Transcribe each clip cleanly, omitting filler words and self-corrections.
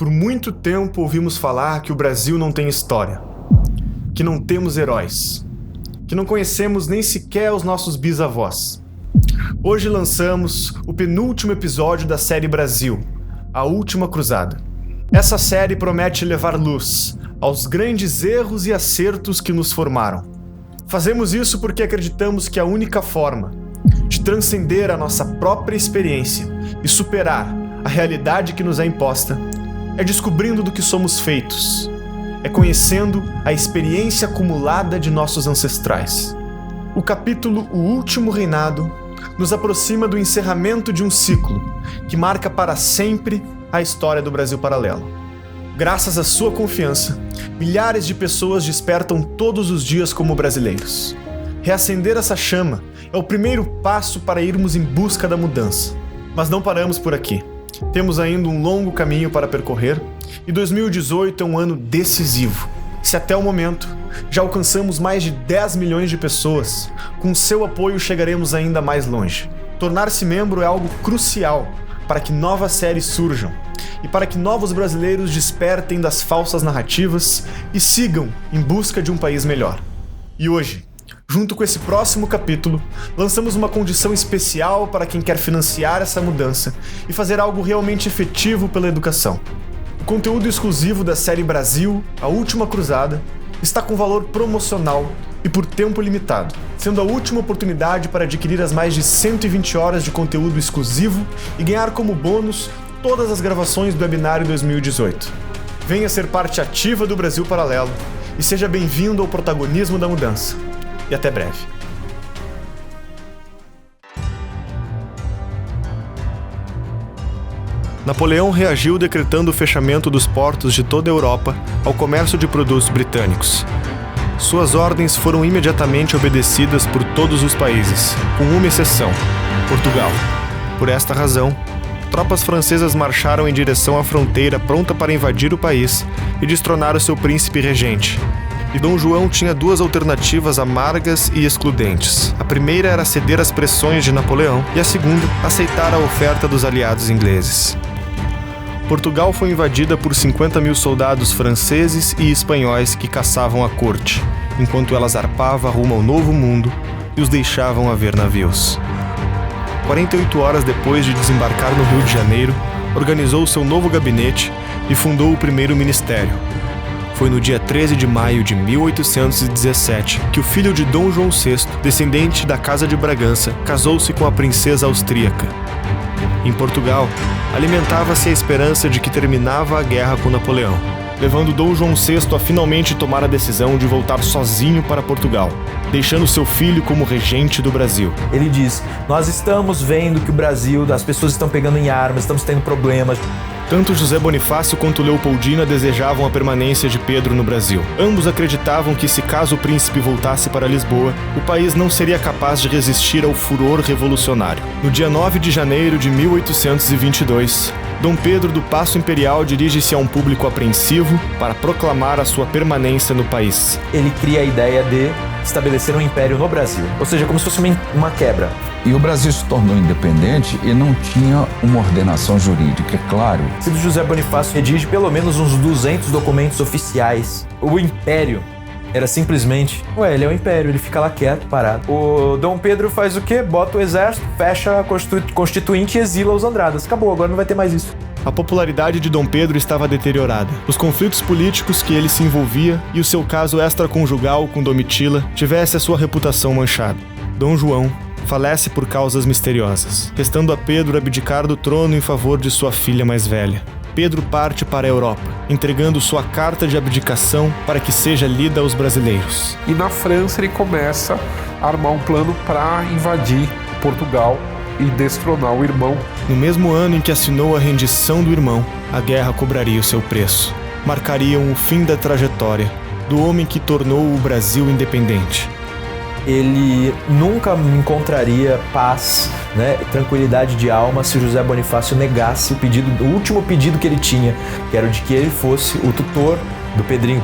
Por muito tempo ouvimos falar que o Brasil não tem história, que não temos heróis, que não conhecemos nem sequer os nossos bisavós. Hoje lançamos o penúltimo episódio da série Brasil, A Última Cruzada. Essa série promete levar luz aos grandes erros e acertos que nos formaram. Fazemos isso porque acreditamos que a única forma de transcender a nossa própria experiência e superar a realidade que nos é imposta é descobrindo do que somos feitos, é conhecendo a experiência acumulada de nossos ancestrais. O capítulo O Último Reinado nos aproxima do encerramento de um ciclo que marca para sempre a história do Brasil Paralelo. Graças à sua confiança, milhares de pessoas despertam todos os dias como brasileiros. Reacender essa chama é o primeiro passo para irmos em busca da mudança. Mas não paramos por aqui. Temos ainda um longo caminho para percorrer e 2018 é um ano decisivo. Se até o momento já alcançamos mais de 10 milhões de pessoas, com seu apoio chegaremos ainda mais longe. Tornar-se membro é algo crucial para que novas séries surjam e para que novos brasileiros despertem das falsas narrativas e sigam em busca de um país melhor. E hoje, junto com esse próximo capítulo, lançamos uma condição especial para quem quer financiar essa mudança e fazer algo realmente efetivo pela educação. O conteúdo exclusivo da série Brasil, A Última Cruzada, está com valor promocional e por tempo limitado, sendo a última oportunidade para adquirir as mais de 120 horas de conteúdo exclusivo e ganhar como bônus todas as gravações do webinário 2018. Venha ser parte ativa do Brasil Paralelo e seja bem-vindo ao protagonismo da mudança. E até breve. Napoleão reagiu decretando o fechamento dos portos de toda a Europa ao comércio de produtos britânicos. Suas ordens foram imediatamente obedecidas por todos os países, com uma exceção: Portugal. Por esta razão, tropas francesas marcharam em direção à fronteira pronta para invadir o país e destronar o seu príncipe regente. E Dom João tinha duas alternativas amargas e excludentes. A primeira era ceder às pressões de Napoleão e a segunda, aceitar a oferta dos aliados ingleses. Portugal foi invadida por 50 mil soldados franceses e espanhóis que caçavam a corte, enquanto ela zarpava rumo ao Novo Mundo e os deixavam a ver navios. 48 horas depois de desembarcar no Rio de Janeiro, organizou seu novo gabinete e fundou o primeiro ministério. Foi no dia 13 de maio de 1817 que o filho de Dom João VI, descendente da Casa de Bragança, casou-se com a princesa austríaca. Em Portugal, alimentava-se a esperança de que terminava a guerra com Napoleão, levando Dom João VI a finalmente tomar a decisão de voltar sozinho para Portugal, deixando seu filho como regente do Brasil. Ele diz: nós estamos vendo que o Brasil, as pessoas estão pegando em armas, estamos tendo problemas. Tanto José Bonifácio quanto Leopoldina desejavam a permanência de Pedro no Brasil. Ambos acreditavam que, se caso o príncipe voltasse para Lisboa, o país não seria capaz de resistir ao furor revolucionário. No dia 9 de janeiro de 1822, Dom Pedro do Paço Imperial dirige-se a um público apreensivo para proclamar a sua permanência no país. Ele cria a ideia de estabelecer um império no Brasil, ou seja, como se fosse uma quebra. E o Brasil se tornou independente e não tinha uma ordenação jurídica, é claro. O José Bonifácio redige pelo menos uns 200 documentos oficiais. O império era simplesmente... ele é o império, ele fica lá quieto, parado. O Dom Pedro faz o quê? Bota o exército, fecha a Constituinte e exila os Andradas. Acabou, agora não vai ter mais isso. A popularidade de Dom Pedro estava deteriorada. Os conflitos políticos que ele se envolvia e o seu caso extraconjugal com Domitila tivesse a sua reputação manchada. Dom João falece por causas misteriosas, restando a Pedro abdicar do trono em favor de sua filha mais velha. Pedro parte para a Europa, entregando sua carta de abdicação para que seja lida aos brasileiros. E na França ele começa a armar um plano para invadir Portugal e destronar o irmão. No mesmo ano em que assinou a rendição do irmão, a guerra cobraria o seu preço. Marcariam o fim da trajetória do homem que tornou o Brasil independente. Ele nunca encontraria paz, tranquilidade de alma se José Bonifácio negasse o último pedido que ele tinha, que era o de que ele fosse o tutor do Pedro II.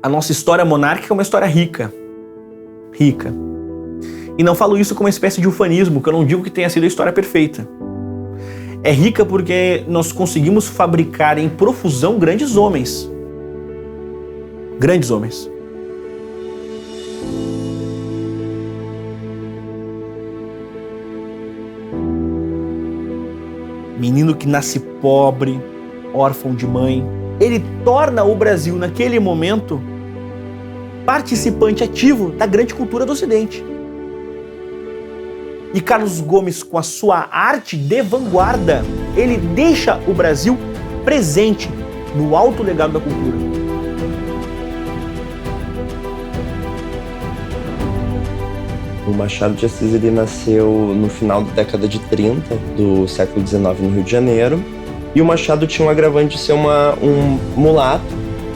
A nossa história monárquica é uma história rica. E não falo isso como uma espécie de ufanismo, que eu não digo que tenha sido a história perfeita. É rica porque nós conseguimos fabricar em profusão grandes homens. Grandes homens. Menino que nasce pobre, órfão de mãe. Ele torna o Brasil, naquele momento, participante ativo da grande cultura do Ocidente. E Carlos Gomes, com a sua arte de vanguarda, ele deixa o Brasil presente no alto legado da cultura. O Machado de Assis ele nasceu no final da década de 30 do século XIX no Rio de Janeiro. E o Machado tinha um agravante de ser um mulato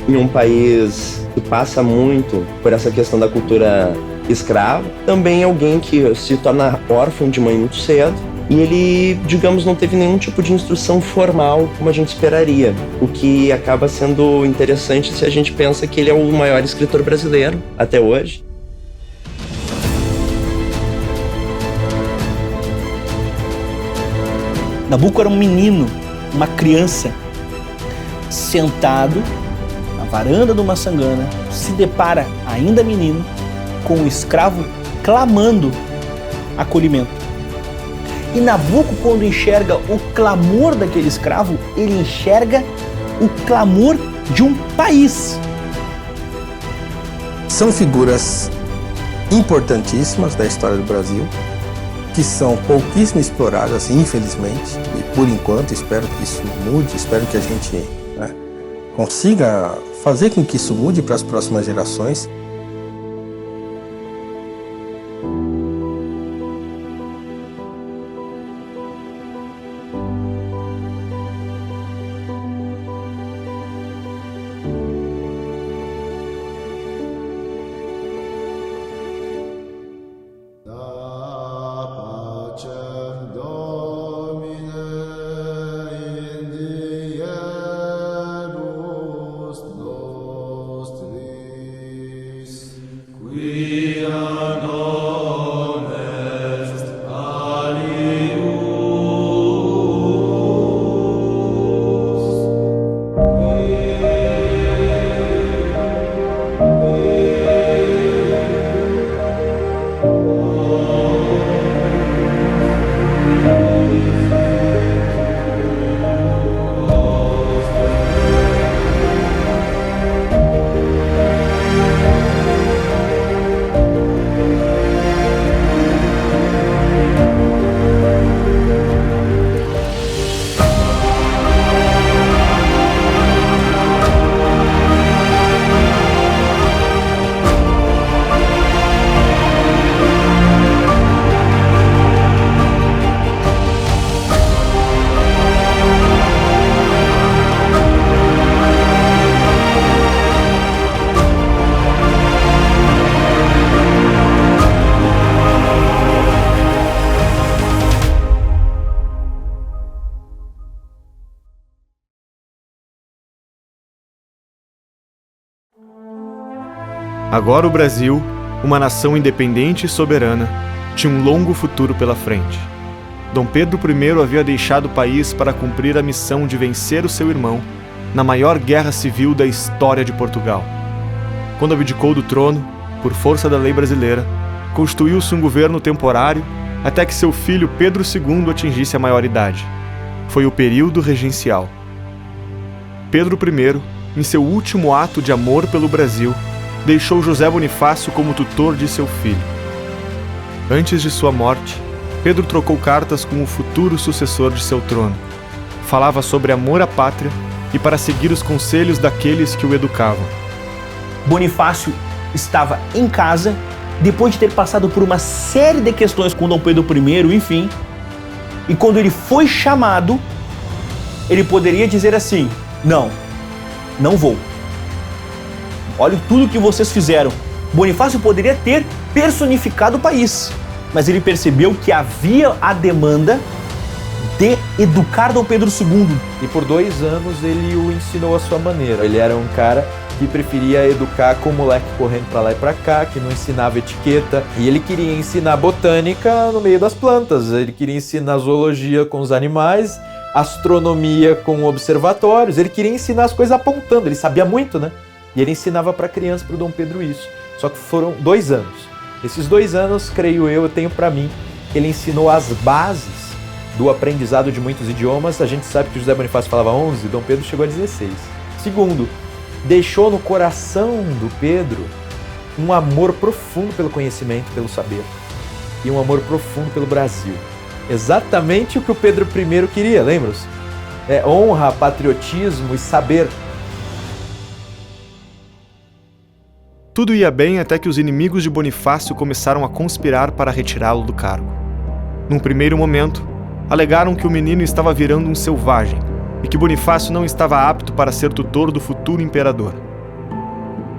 em um país que passa muito por essa questão da cultura escrava. Também alguém que se torna órfão de mãe muito cedo. E ele, digamos, não teve nenhum tipo de instrução formal como a gente esperaria. O que acaba sendo interessante se a gente pensa que ele é o maior escritor brasileiro até hoje. Nabucco era um menino, uma criança, sentado na varanda de uma sangana, se depara, ainda menino, com um escravo clamando acolhimento. E Nabucco, quando enxerga o clamor daquele escravo, ele enxerga o clamor de um país. São figuras importantíssimas da história do Brasil, que são pouquíssimo exploradas, infelizmente, e por enquanto espero que isso mude, espero que a gente consiga fazer com que isso mude para as próximas gerações. Agora o Brasil, uma nação independente e soberana, tinha um longo futuro pela frente. Dom Pedro I havia deixado o país para cumprir a missão de vencer o seu irmão na maior guerra civil da história de Portugal. Quando abdicou do trono, por força da lei brasileira, constituiu-se um governo temporário até que seu filho Pedro II atingisse a maioridade. Foi o período regencial. Pedro I, em seu último ato de amor pelo Brasil, deixou José Bonifácio como tutor de seu filho. Antes de sua morte, Pedro trocou cartas com o futuro sucessor de seu trono. Falava sobre amor à pátria e para seguir os conselhos daqueles que o educavam. Bonifácio estava em casa, depois de ter passado por uma série de questões com Dom Pedro I, enfim. E quando ele foi chamado, ele poderia dizer assim: não vou. Olha tudo que vocês fizeram. Bonifácio poderia ter personificado o país, mas ele percebeu que havia a demanda de educar Dom Pedro II. E por 2 anos ele o ensinou à sua maneira. Ele era um cara que preferia educar com o moleque correndo pra lá e pra cá, que não ensinava etiqueta. E ele queria ensinar botânica no meio das plantas, ele queria ensinar zoologia com os animais, astronomia com observatórios, ele queria ensinar as coisas apontando, ele sabia muito, né? E ele ensinava pra criança, pro Dom Pedro, isso. Só que foram 2 anos. Esses 2 anos, creio eu tenho pra mim, ele ensinou as bases do aprendizado de muitos idiomas. A gente sabe que José Bonifácio falava 11, Dom Pedro chegou a 16. Segundo, deixou no coração do Pedro um amor profundo pelo conhecimento, pelo saber, e um amor profundo pelo Brasil. Exatamente o que o Pedro I queria, lembra-se? Honra, patriotismo e saber. Tudo ia bem até que os inimigos de Bonifácio começaram a conspirar para retirá-lo do cargo. Num primeiro momento, alegaram que o menino estava virando um selvagem e que Bonifácio não estava apto para ser tutor do futuro imperador.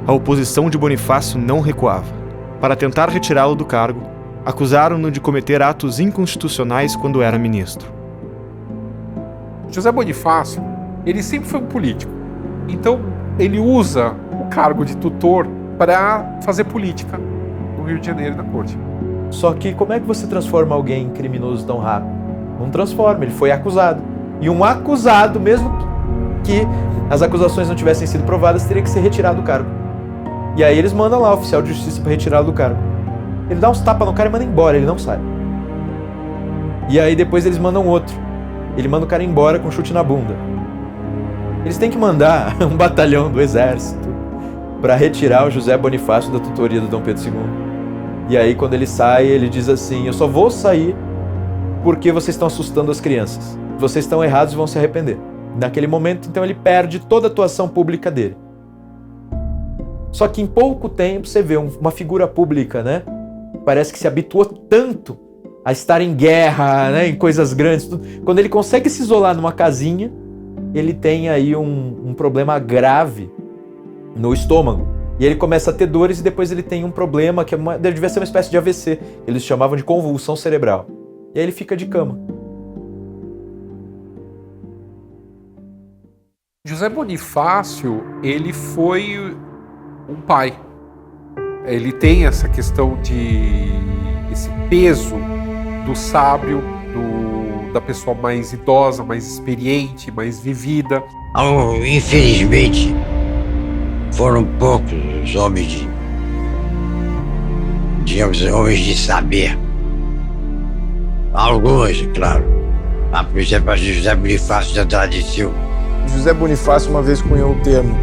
A oposição de Bonifácio não recuava. Para tentar retirá-lo do cargo, acusaram-no de cometer atos inconstitucionais quando era ministro. José Bonifácio, ele sempre foi um político. Então, ele usa o cargo de tutor para fazer política no Rio de Janeiro e na corte. Só que como é que você transforma alguém em criminoso tão rápido? Não transforma, ele foi acusado. E um acusado, mesmo que as acusações não tivessem sido provadas, teria que ser retirado do cargo. E aí eles mandam lá o oficial de justiça para retirá-lo do cargo. Ele dá uns tapas no cara e manda embora, ele não sai. E aí depois eles mandam outro. Ele manda o cara embora com um chute na bunda. Eles têm que mandar um batalhão do exército para retirar o José Bonifácio da tutoria do Dom Pedro II. E aí quando ele sai, ele diz assim: eu só vou sair porque vocês estão assustando as crianças. Vocês estão errados e vão se arrepender. Naquele momento, então, ele perde toda a atuação pública dele. Só que em pouco tempo você vê uma figura pública, né? Parece que se habituou tanto a estar em guerra, né? Em coisas grandes. Quando ele consegue se isolar numa casinha, ele tem aí um problema grave no estômago. E ele começa a ter dores e depois ele tem um problema que devia ser uma espécie de AVC. Eles chamavam de convulsão cerebral. E aí ele fica de cama. José Bonifácio, ele foi um pai. Ele tem essa questão esse peso do sábio, da pessoa mais idosa, mais experiente, mais vivida. Infelizmente, foram poucos os homens homens de saber. Alguns, claro. Por exemplo, José Bonifácio de Andrade e Silva. José Bonifácio uma vez cunhou o termo: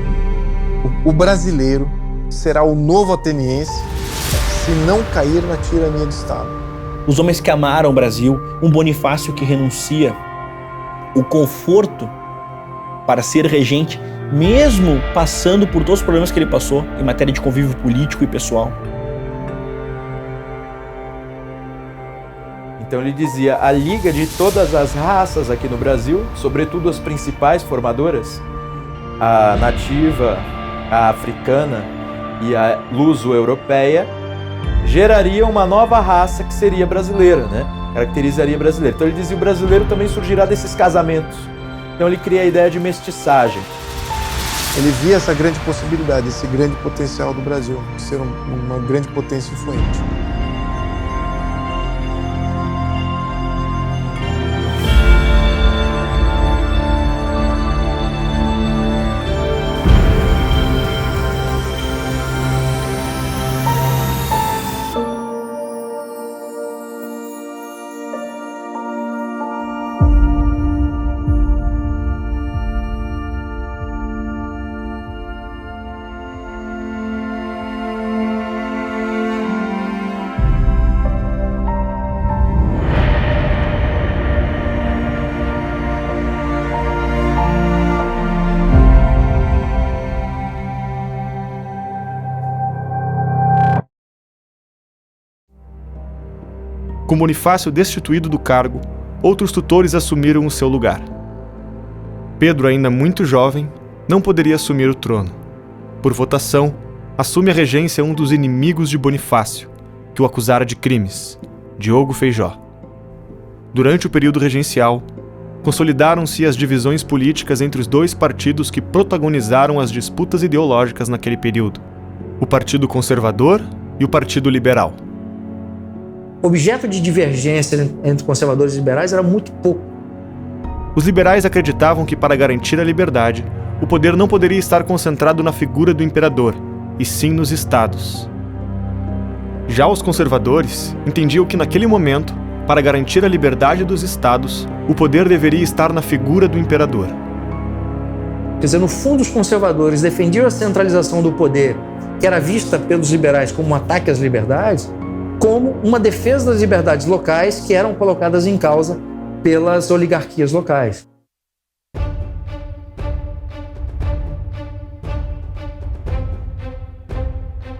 o brasileiro será o novo ateniense se não cair na tirania de Estado. Os homens que amaram o Brasil, um Bonifácio que renuncia o conforto para ser regente, mesmo passando por todos os problemas que ele passou em matéria de convívio político e pessoal. Então ele dizia: a liga de todas as raças aqui no Brasil, sobretudo as principais formadoras, a nativa, a africana e a luso-europeia, geraria uma nova raça que seria brasileira, né? Caracterizaria brasileiro. Então ele dizia: o brasileiro também surgirá desses casamentos. Então ele cria a ideia de mestiçagem. Ele via essa grande possibilidade, esse grande potencial do Brasil, de ser uma grande potência influente. Com Bonifácio destituído do cargo, outros tutores assumiram o seu lugar. Pedro, ainda muito jovem, não poderia assumir o trono. Por votação, assume a regência um dos inimigos de Bonifácio, que o acusara de crimes, Diogo Feijó. Durante o período regencial, consolidaram-se as divisões políticas entre os dois partidos que protagonizaram as disputas ideológicas naquele período: o Partido Conservador e o Partido Liberal. O objeto de divergência entre conservadores e liberais era muito pouco. Os liberais acreditavam que, para garantir a liberdade, o poder não poderia estar concentrado na figura do imperador, e sim nos estados. Já os conservadores entendiam que, naquele momento, para garantir a liberdade dos estados, o poder deveria estar na figura do imperador. Quer dizer, no fundo, os conservadores defendiam a centralização do poder, que era vista pelos liberais como um ataque às liberdades, como uma defesa das liberdades locais que eram colocadas em causa pelas oligarquias locais.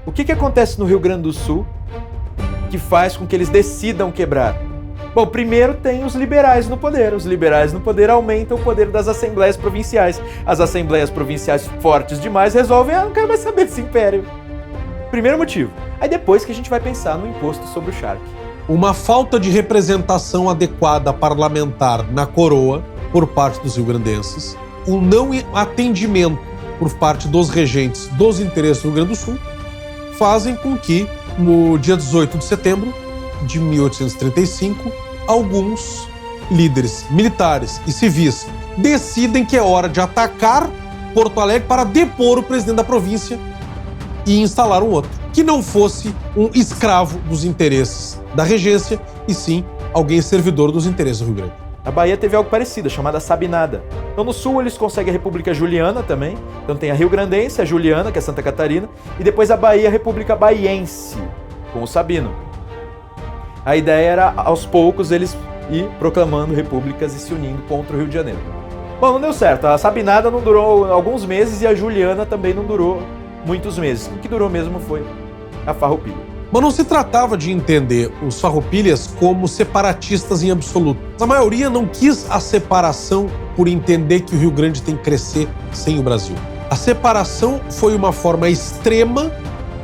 O que acontece no Rio Grande do Sul que faz com que eles decidam quebrar? Bom, primeiro tem os liberais no poder. Os liberais no poder aumentam o poder das assembleias provinciais. As assembleias provinciais fortes demais resolvem, não quero mais saber desse império. Primeiro motivo. Aí depois que a gente vai pensar no imposto sobre o charque. Uma falta de representação adequada parlamentar na coroa por parte dos rio-grandenses, o não atendimento por parte dos regentes dos interesses do Rio Grande do Sul, fazem com que, no dia 18 de setembro de 1835, alguns líderes militares e civis decidem que é hora de atacar Porto Alegre para depor o presidente da província e instalar um outro, que não fosse um escravo dos interesses da regência, e sim alguém servidor dos interesses do Rio Grande. A Bahia teve algo parecido, chamada Sabinada. Então no sul eles conseguem a República Juliana também. Então tem a Rio Grandense, a Juliana, que é Santa Catarina, e depois a Bahia, a República Baiense, com o Sabino. A ideia era, aos poucos, eles ir proclamando repúblicas e se unindo contra o Rio de Janeiro. Bom, não deu certo. A Sabinada não durou alguns meses e a Juliana também não durou muitos meses. O que durou mesmo foi a Farroupilha. Mas não se tratava de entender os farroupilhas como separatistas em absoluto. A maioria não quis a separação por entender que o Rio Grande tem que crescer sem o Brasil. A separação foi uma forma extrema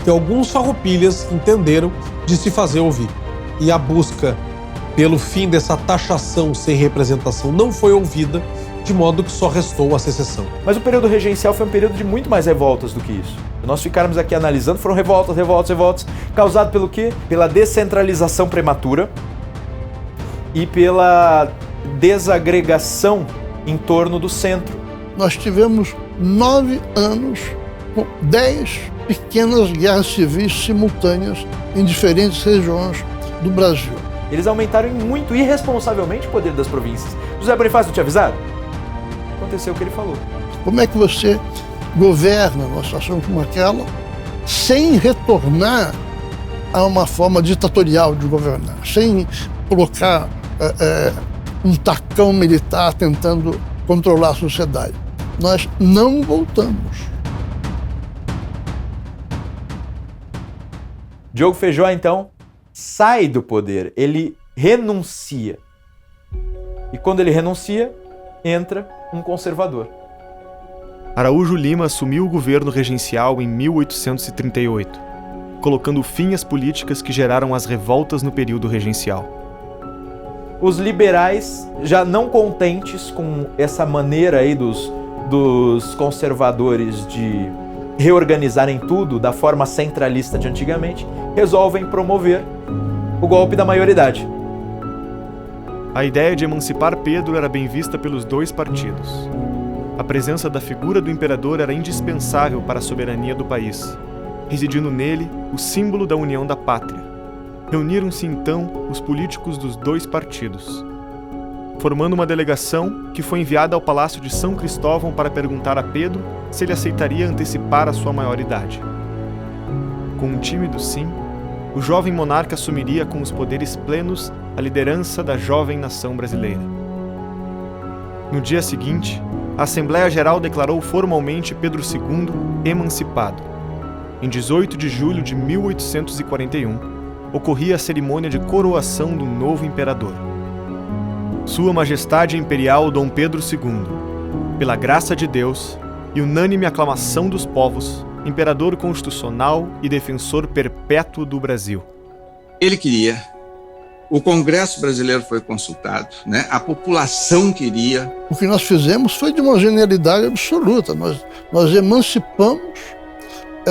que alguns farroupilhas entenderam de se fazer ouvir. E a busca pelo fim dessa taxação sem representação não foi ouvida, de modo que só restou a secessão. Mas o período regencial foi um período de muito mais revoltas do que isso. Se nós ficarmos aqui analisando, foram revoltas, causado pelo quê? Pela descentralização prematura e pela desagregação em torno do centro. Nós tivemos 9 anos com 10 pequenas guerras civis simultâneas em diferentes regiões do Brasil. Eles aumentaram muito irresponsavelmente o poder das províncias. José Bonifácio não tinha avisado? Aconteceu o que ele falou. Como é que você governa uma situação como aquela sem retornar a uma forma ditatorial de governar, sem colocar um tacão militar tentando controlar a sociedade? Nós não voltamos. Diogo Feijó, então, sai do poder, ele renuncia. E quando ele renuncia, entra um conservador. Araújo Lima assumiu o governo regencial em 1838, colocando fim às políticas que geraram as revoltas no período regencial. Os liberais, já não contentes com essa maneira aí dos conservadores de reorganizarem tudo da forma centralista de antigamente, resolvem promover o golpe da maioridade. A ideia de emancipar Pedro era bem vista pelos dois partidos. A presença da figura do imperador era indispensável para a soberania do país, residindo nele o símbolo da união da pátria. Reuniram-se então os políticos dos dois partidos, formando uma delegação que foi enviada ao Palácio de São Cristóvão para perguntar a Pedro se ele aceitaria antecipar a sua maioridade. Com um tímido sim, o jovem monarca assumiria com os poderes plenos a liderança da jovem nação brasileira. No dia seguinte, a Assembleia Geral declarou formalmente Pedro II emancipado. Em 18 de julho de 1841, ocorria a cerimônia de coroação do novo imperador. Sua Majestade Imperial Dom Pedro II, pela graça de Deus e unânime aclamação dos povos, imperador constitucional e defensor perpétuo do Brasil. Ele queria O Congresso brasileiro foi consultado, né? A população queria. O que nós fizemos foi de uma genialidade absoluta. Nós emancipamos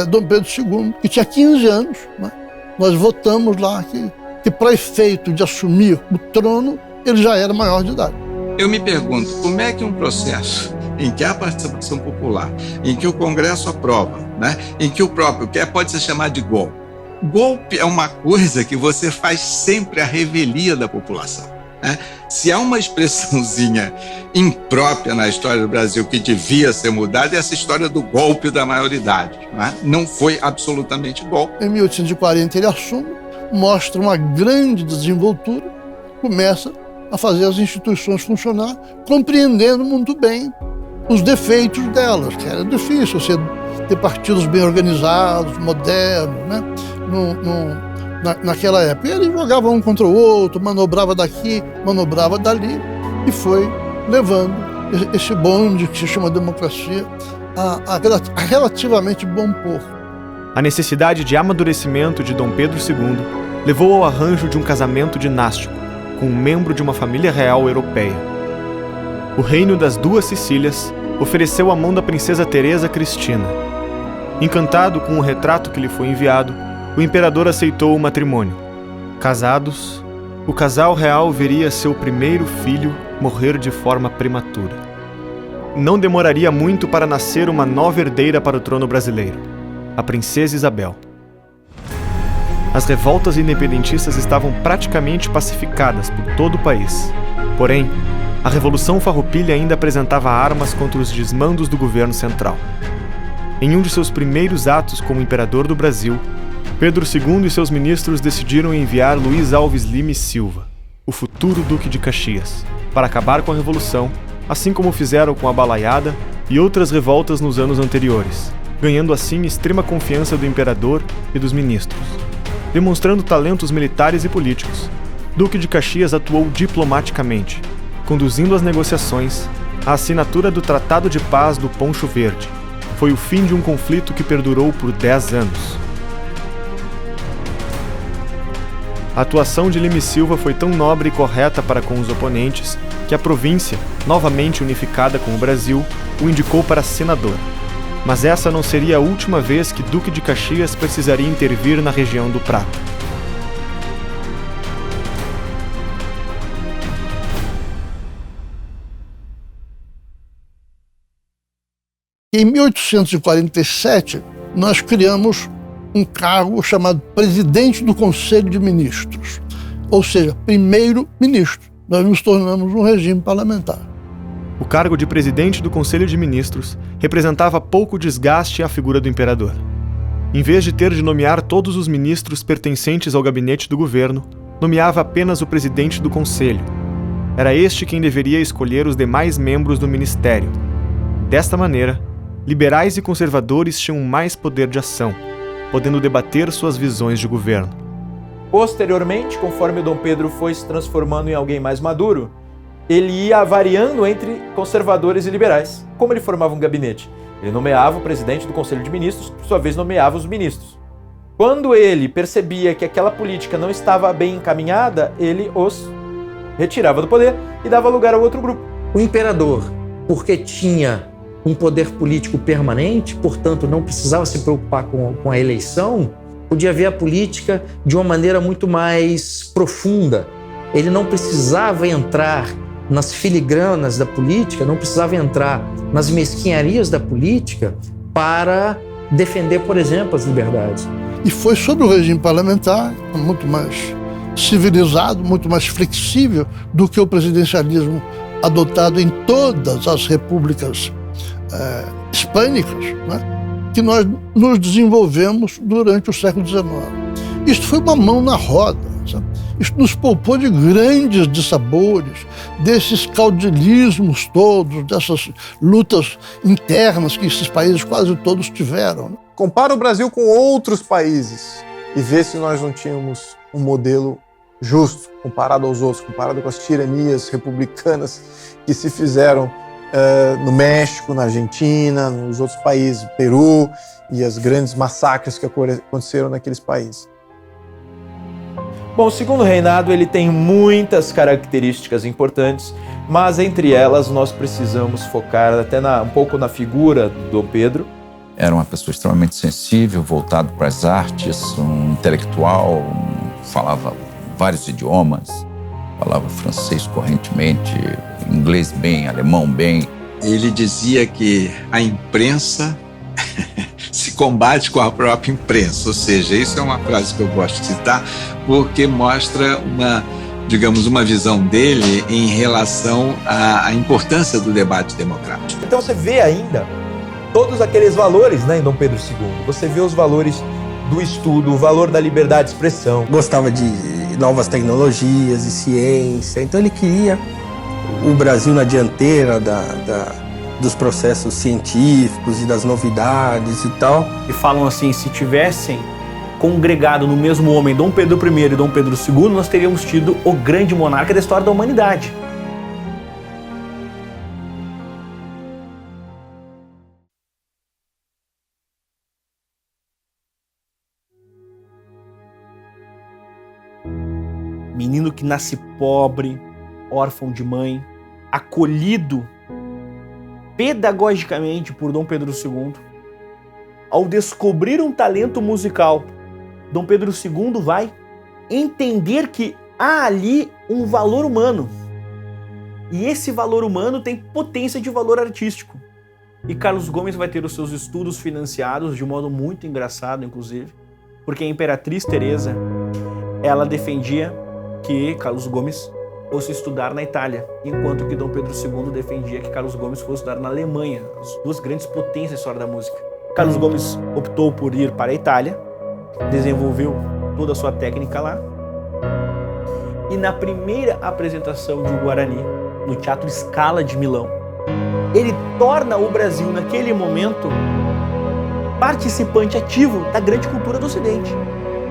Dom Pedro II, que tinha 15 anos. Né? Nós votamos lá que para efeito de assumir o trono, ele já era maior de idade. Eu me pergunto, como é que um processo em que há participação popular, em que o Congresso aprova, né? Em que o próprio pode ser chamado de golpe. Golpe é uma coisa que você faz sempre à revelia da população. Né? Se há uma expressãozinha imprópria na história do Brasil que devia ser mudada, é essa história do golpe da maioridade. Né? Não foi absolutamente golpe. Em 1840 ele assume, mostra uma grande desenvoltura, começa a fazer as instituições funcionar, compreendendo muito bem os defeitos delas, que era difícil você ter partidos bem organizados, modernos, né? Naquela época. E ele jogava um contra o outro, manobrava daqui, manobrava dali, e foi levando esse bonde que se chama democracia a relativamente bom porto. A necessidade de amadurecimento de Dom Pedro II levou ao arranjo de um casamento dinástico com um membro de uma família real europeia. O reino das Duas Sicílias ofereceu a mão da princesa Teresa Cristina. Encantado com o retrato que lhe foi enviado, o imperador aceitou o matrimônio. Casados, o casal real veria seu primeiro filho morrer de forma prematura. Não demoraria muito para nascer uma nova herdeira para o trono brasileiro, a princesa Isabel. As revoltas independentistas estavam praticamente pacificadas por todo o país. Porém, a Revolução Farroupilha ainda apresentava armas contra os desmandos do governo central. Em um de seus primeiros atos como imperador do Brasil, Pedro II e seus ministros decidiram enviar Luiz Alves Lima e Silva, o futuro Duque de Caxias, para acabar com a Revolução, assim como fizeram com a Balaiada e outras revoltas nos anos anteriores, ganhando assim extrema confiança do imperador e dos ministros. Demonstrando talentos militares e políticos, Duque de Caxias atuou diplomaticamente, conduzindo as negociações à assinatura do Tratado de Paz do Poncho Verde. Foi o fim de um conflito que perdurou por 10 anos. A atuação de Lima e Silva foi tão nobre e correta para com os oponentes que a província, novamente unificada com o Brasil, o indicou para senador. Mas essa não seria a última vez que Duque de Caxias precisaria intervir na região do Prata. Em 1847, nós criamos um cargo chamado Presidente do Conselho de Ministros, ou seja, primeiro-ministro. Nós nos tornamos um regime parlamentar. O cargo de presidente do Conselho de Ministros representava pouco desgaste à figura do imperador. Em vez de ter de nomear todos os ministros pertencentes ao gabinete do governo, nomeava apenas o presidente do Conselho. Era este quem deveria escolher os demais membros do ministério. Desta maneira, liberais e conservadores tinham mais poder de ação, podendo debater suas visões de governo. Posteriormente, conforme o Dom Pedro foi se transformando em alguém mais maduro, ele ia variando entre conservadores e liberais. Como ele formava um gabinete? Ele nomeava o presidente do Conselho de Ministros, que por sua vez nomeava os ministros. Quando ele percebia que aquela política não estava bem encaminhada, ele os retirava do poder e dava lugar ao outro grupo. O imperador, porque tinha um poder político permanente, portanto não precisava se preocupar com a eleição, podia ver a política de uma maneira muito mais profunda. Ele não precisava entrar nas filigranas da política, não precisava entrar nas mesquinharias da política para defender, por exemplo, as liberdades. E foi sobre o regime parlamentar, muito mais civilizado, muito mais flexível do que o presidencialismo adotado em todas as repúblicas hispânicas, né, que nós nos desenvolvemos durante o século XIX. Isto foi uma mão na roda, sabe? Isto nos poupou de grandes dissabores, desses caudilismos todos, dessas lutas internas que esses países quase todos tiveram. Né? Compara o Brasil com outros países e vê se nós não tínhamos um modelo justo comparado aos outros, comparado com as tiranias republicanas que se fizeram no México, na Argentina, nos outros países, Peru, e as grandes massacres que aconteceram naqueles países. Bom, o segundo reinado ele tem muitas características importantes, mas entre elas nós precisamos focar até um pouco na figura do Dom Pedro. Era uma pessoa extremamente sensível, voltado para as artes, um intelectual, falava vários idiomas, falava francês correntemente, inglês bem, alemão bem. Ele dizia que a imprensa se combate com a própria imprensa, ou seja, isso é uma frase que eu gosto de citar, porque mostra uma visão dele em relação à importância do debate democrático. Então você vê ainda todos aqueles valores, né, em Dom Pedro II. Você vê os valores do estudo, o valor da liberdade de expressão. Gostava de novas tecnologias e ciência, então ele queria o Brasil na dianteira dos processos científicos e das novidades e tal. E falam assim, se tivessem congregado no mesmo homem Dom Pedro I e Dom Pedro II, nós teríamos tido o grande monarca da história da humanidade. Menino que nasce pobre, órfão de mãe, acolhido pedagogicamente por Dom Pedro II, ao descobrir um talento musical, Dom Pedro II vai entender que há ali um valor humano. E esse valor humano tem potência de valor artístico. E Carlos Gomes vai ter os seus estudos financiados de um modo muito engraçado, inclusive, porque a Imperatriz Teresa, ela defendia que Carlos Gomes fosse estudar na Itália, enquanto que Dom Pedro II defendia que Carlos Gomes fosse estudar na Alemanha, as duas grandes potências da história da música. Carlos Gomes optou por ir para a Itália, desenvolveu toda a sua técnica lá, e na primeira apresentação de O Guarani, no Teatro Scala de Milão, ele torna o Brasil, naquele momento, participante ativo da grande cultura do Ocidente.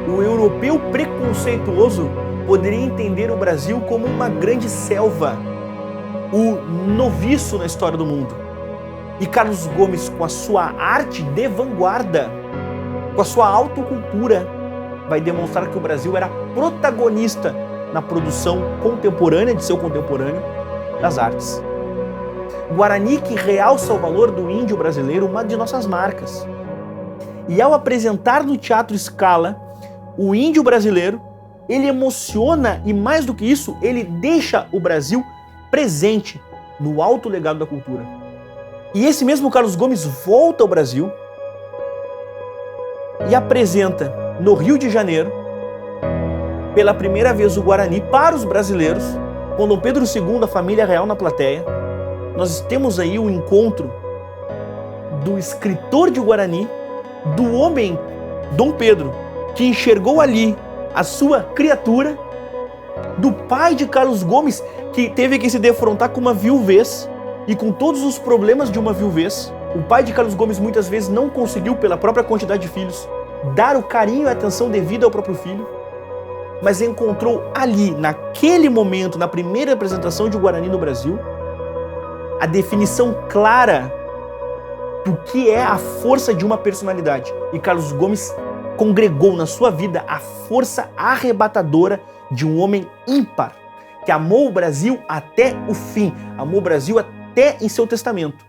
O europeu preconceituoso poderia entender o Brasil como uma grande selva, o noviço na história do mundo. E Carlos Gomes, com a sua arte de vanguarda, com a sua autocultura, vai demonstrar que o Brasil era protagonista na produção contemporânea de seu contemporâneo das artes. Guarani que realça o valor do índio brasileiro, uma de nossas marcas. E ao apresentar no Teatro Scala o índio brasileiro, ele emociona e, mais do que isso, ele deixa o Brasil presente no alto legado da cultura. E esse mesmo Carlos Gomes volta ao Brasil e apresenta no Rio de Janeiro, pela primeira vez, o Guarani para os brasileiros, com Dom Pedro II, a família real na plateia. Nós temos aí o encontro do escritor de Guarani, do homem Dom Pedro, que enxergou ali a sua criatura, do pai de Carlos Gomes, que teve que se defrontar com uma viuvez e com todos os problemas de uma viuvez. O pai de Carlos Gomes muitas vezes não conseguiu, pela própria quantidade de filhos, dar o carinho e a atenção devida ao próprio filho, mas encontrou ali, naquele momento, na primeira apresentação de Guarani no Brasil, a definição clara do que é a força de uma personalidade. E Carlos Gomes congregou na sua vida a força arrebatadora de um homem ímpar, que amou o Brasil até o fim, amou o Brasil até em seu testamento.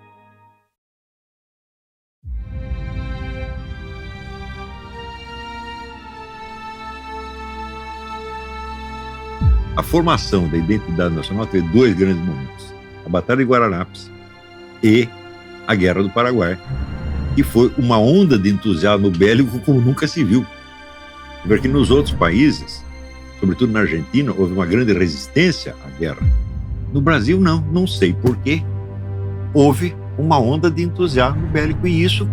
A formação da identidade nacional teve dois grandes momentos: a Batalha de Guararapes e a Guerra do Paraguai, que foi uma onda de entusiasmo bélico como nunca se viu. Porque nos outros países, sobretudo na Argentina, houve uma grande resistência à guerra. No Brasil, não sei porquê. Houve uma onda de entusiasmo bélico e isso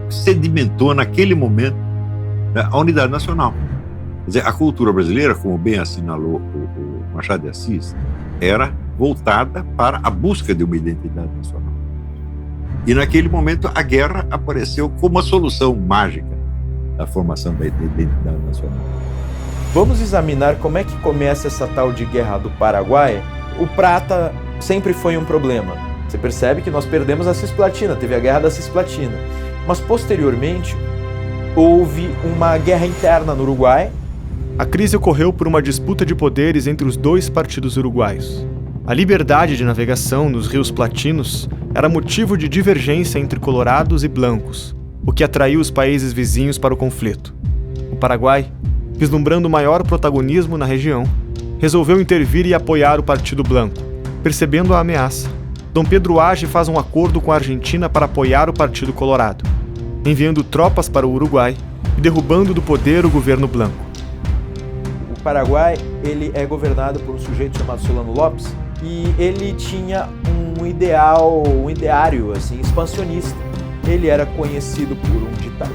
sedimentou naquele momento a unidade nacional. Quer dizer, a cultura brasileira, como bem assinalou o Machado de Assis, era voltada para a busca de uma identidade nacional. E naquele momento a guerra apareceu como a solução mágica da formação da identidade nacional. Vamos examinar como é que começa essa tal de Guerra do Paraguai. O prata sempre foi um problema. Você percebe que nós perdemos a Cisplatina, teve a Guerra da Cisplatina. Mas posteriormente houve uma guerra interna no Uruguai A crise ocorreu por uma disputa de poderes entre os dois partidos uruguaios. A liberdade de navegação nos rios platinos era motivo de divergência entre colorados e blancos, o que atraiu os países vizinhos para o conflito. O Paraguai, vislumbrando maior protagonismo na região, resolveu intervir e apoiar o Partido Blanco. Percebendo a ameaça, Dom Pedro age e faz um acordo com a Argentina para apoiar o Partido Colorado, enviando tropas para o Uruguai e derrubando do poder o governo Blanco. O Paraguai, ele é governado por um sujeito chamado Solano Lopes, e ele tinha um ideário assim, expansionista. Ele era conhecido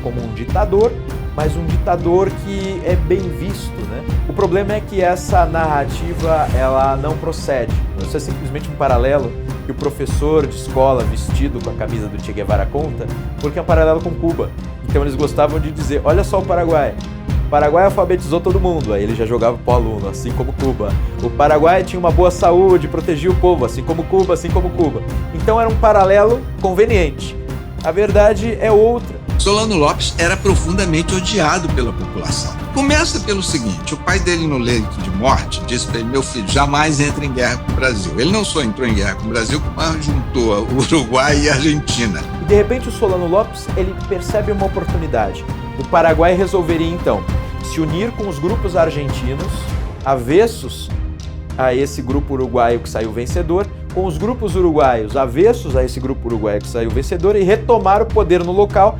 como um ditador, mas um ditador que é bem visto, né? O problema é que essa narrativa ela não procede. Isso é simplesmente um paralelo que o professor de escola vestido com a camisa do Che Guevara conta, porque é um paralelo com Cuba. Então eles gostavam de dizer, olha só o Paraguai. O Paraguai alfabetizou todo mundo, aí ele já jogava pro aluno, assim como Cuba. O Paraguai tinha uma boa saúde, protegia o povo, assim como Cuba, assim como Cuba. Então era um paralelo conveniente. A verdade é outra. Solano Lopes era profundamente odiado pela população. Começa pelo seguinte, o pai dele no leito de morte disse para ele, meu filho, jamais entre em guerra com o Brasil. Ele não só entrou em guerra com o Brasil, como juntou o Uruguai e a Argentina. E de repente o Solano Lopes, ele percebe uma oportunidade. O Paraguai resolveria então se unir com os grupos argentinos, avessos a esse grupo uruguaio que saiu vencedor, com os grupos uruguaios avessos a esse grupo uruguaio que saiu vencedor e retomar o poder no local,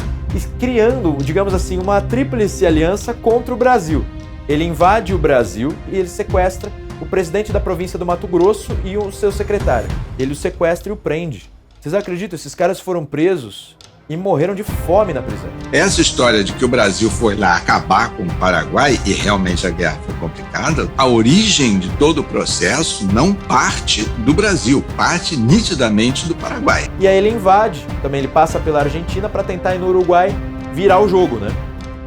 criando, digamos assim, uma tríplice aliança contra o Brasil. Ele invade o Brasil e ele sequestra o presidente da província do Mato Grosso e o seu secretário. Ele o sequestra e o prende. Vocês acreditam? Esses caras foram presos e morreram de fome na prisão. Essa história de que o Brasil foi lá acabar com o Paraguai e realmente a guerra foi complicada, a origem de todo o processo não parte do Brasil, parte nitidamente do Paraguai. E aí ele invade, também ele passa pela Argentina para tentar ir no Uruguai virar o jogo, né?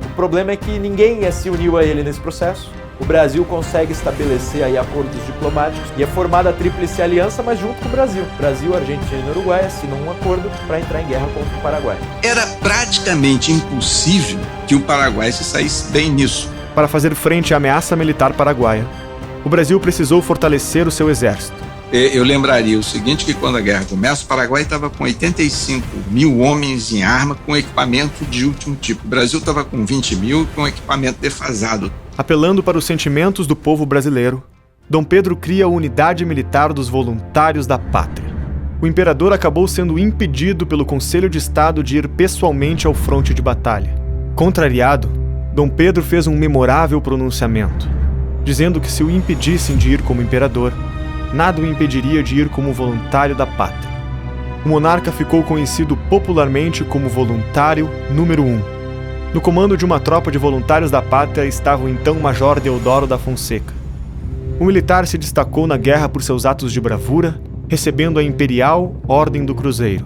O problema é que ninguém se uniu a ele nesse processo. O Brasil consegue estabelecer aí acordos diplomáticos e é formada a Tríplice Aliança, mas junto com o Brasil. Brasil, Argentina e Uruguai assinam um acordo para entrar em guerra contra o Paraguai. Era praticamente impossível que o Paraguai se saísse bem nisso. Para fazer frente à ameaça militar paraguaia, o Brasil precisou fortalecer o seu exército. Eu lembraria o seguinte, que quando a guerra começa, o Paraguai estava com 85 mil homens em arma com equipamento de último tipo. O Brasil estava com 20 mil com equipamento defasado. Apelando para os sentimentos do povo brasileiro, Dom Pedro cria a Unidade Militar dos Voluntários da Pátria. O imperador acabou sendo impedido pelo Conselho de Estado de ir pessoalmente ao fronte de batalha. Contrariado, Dom Pedro fez um memorável pronunciamento, dizendo que se o impedissem de ir como imperador, nada o impediria de ir como voluntário da pátria. O monarca ficou conhecido popularmente como voluntário número 1. No comando de uma tropa de voluntários da pátria estava o então Major Deodoro da Fonseca. O militar se destacou na guerra por seus atos de bravura, recebendo a Imperial Ordem do Cruzeiro.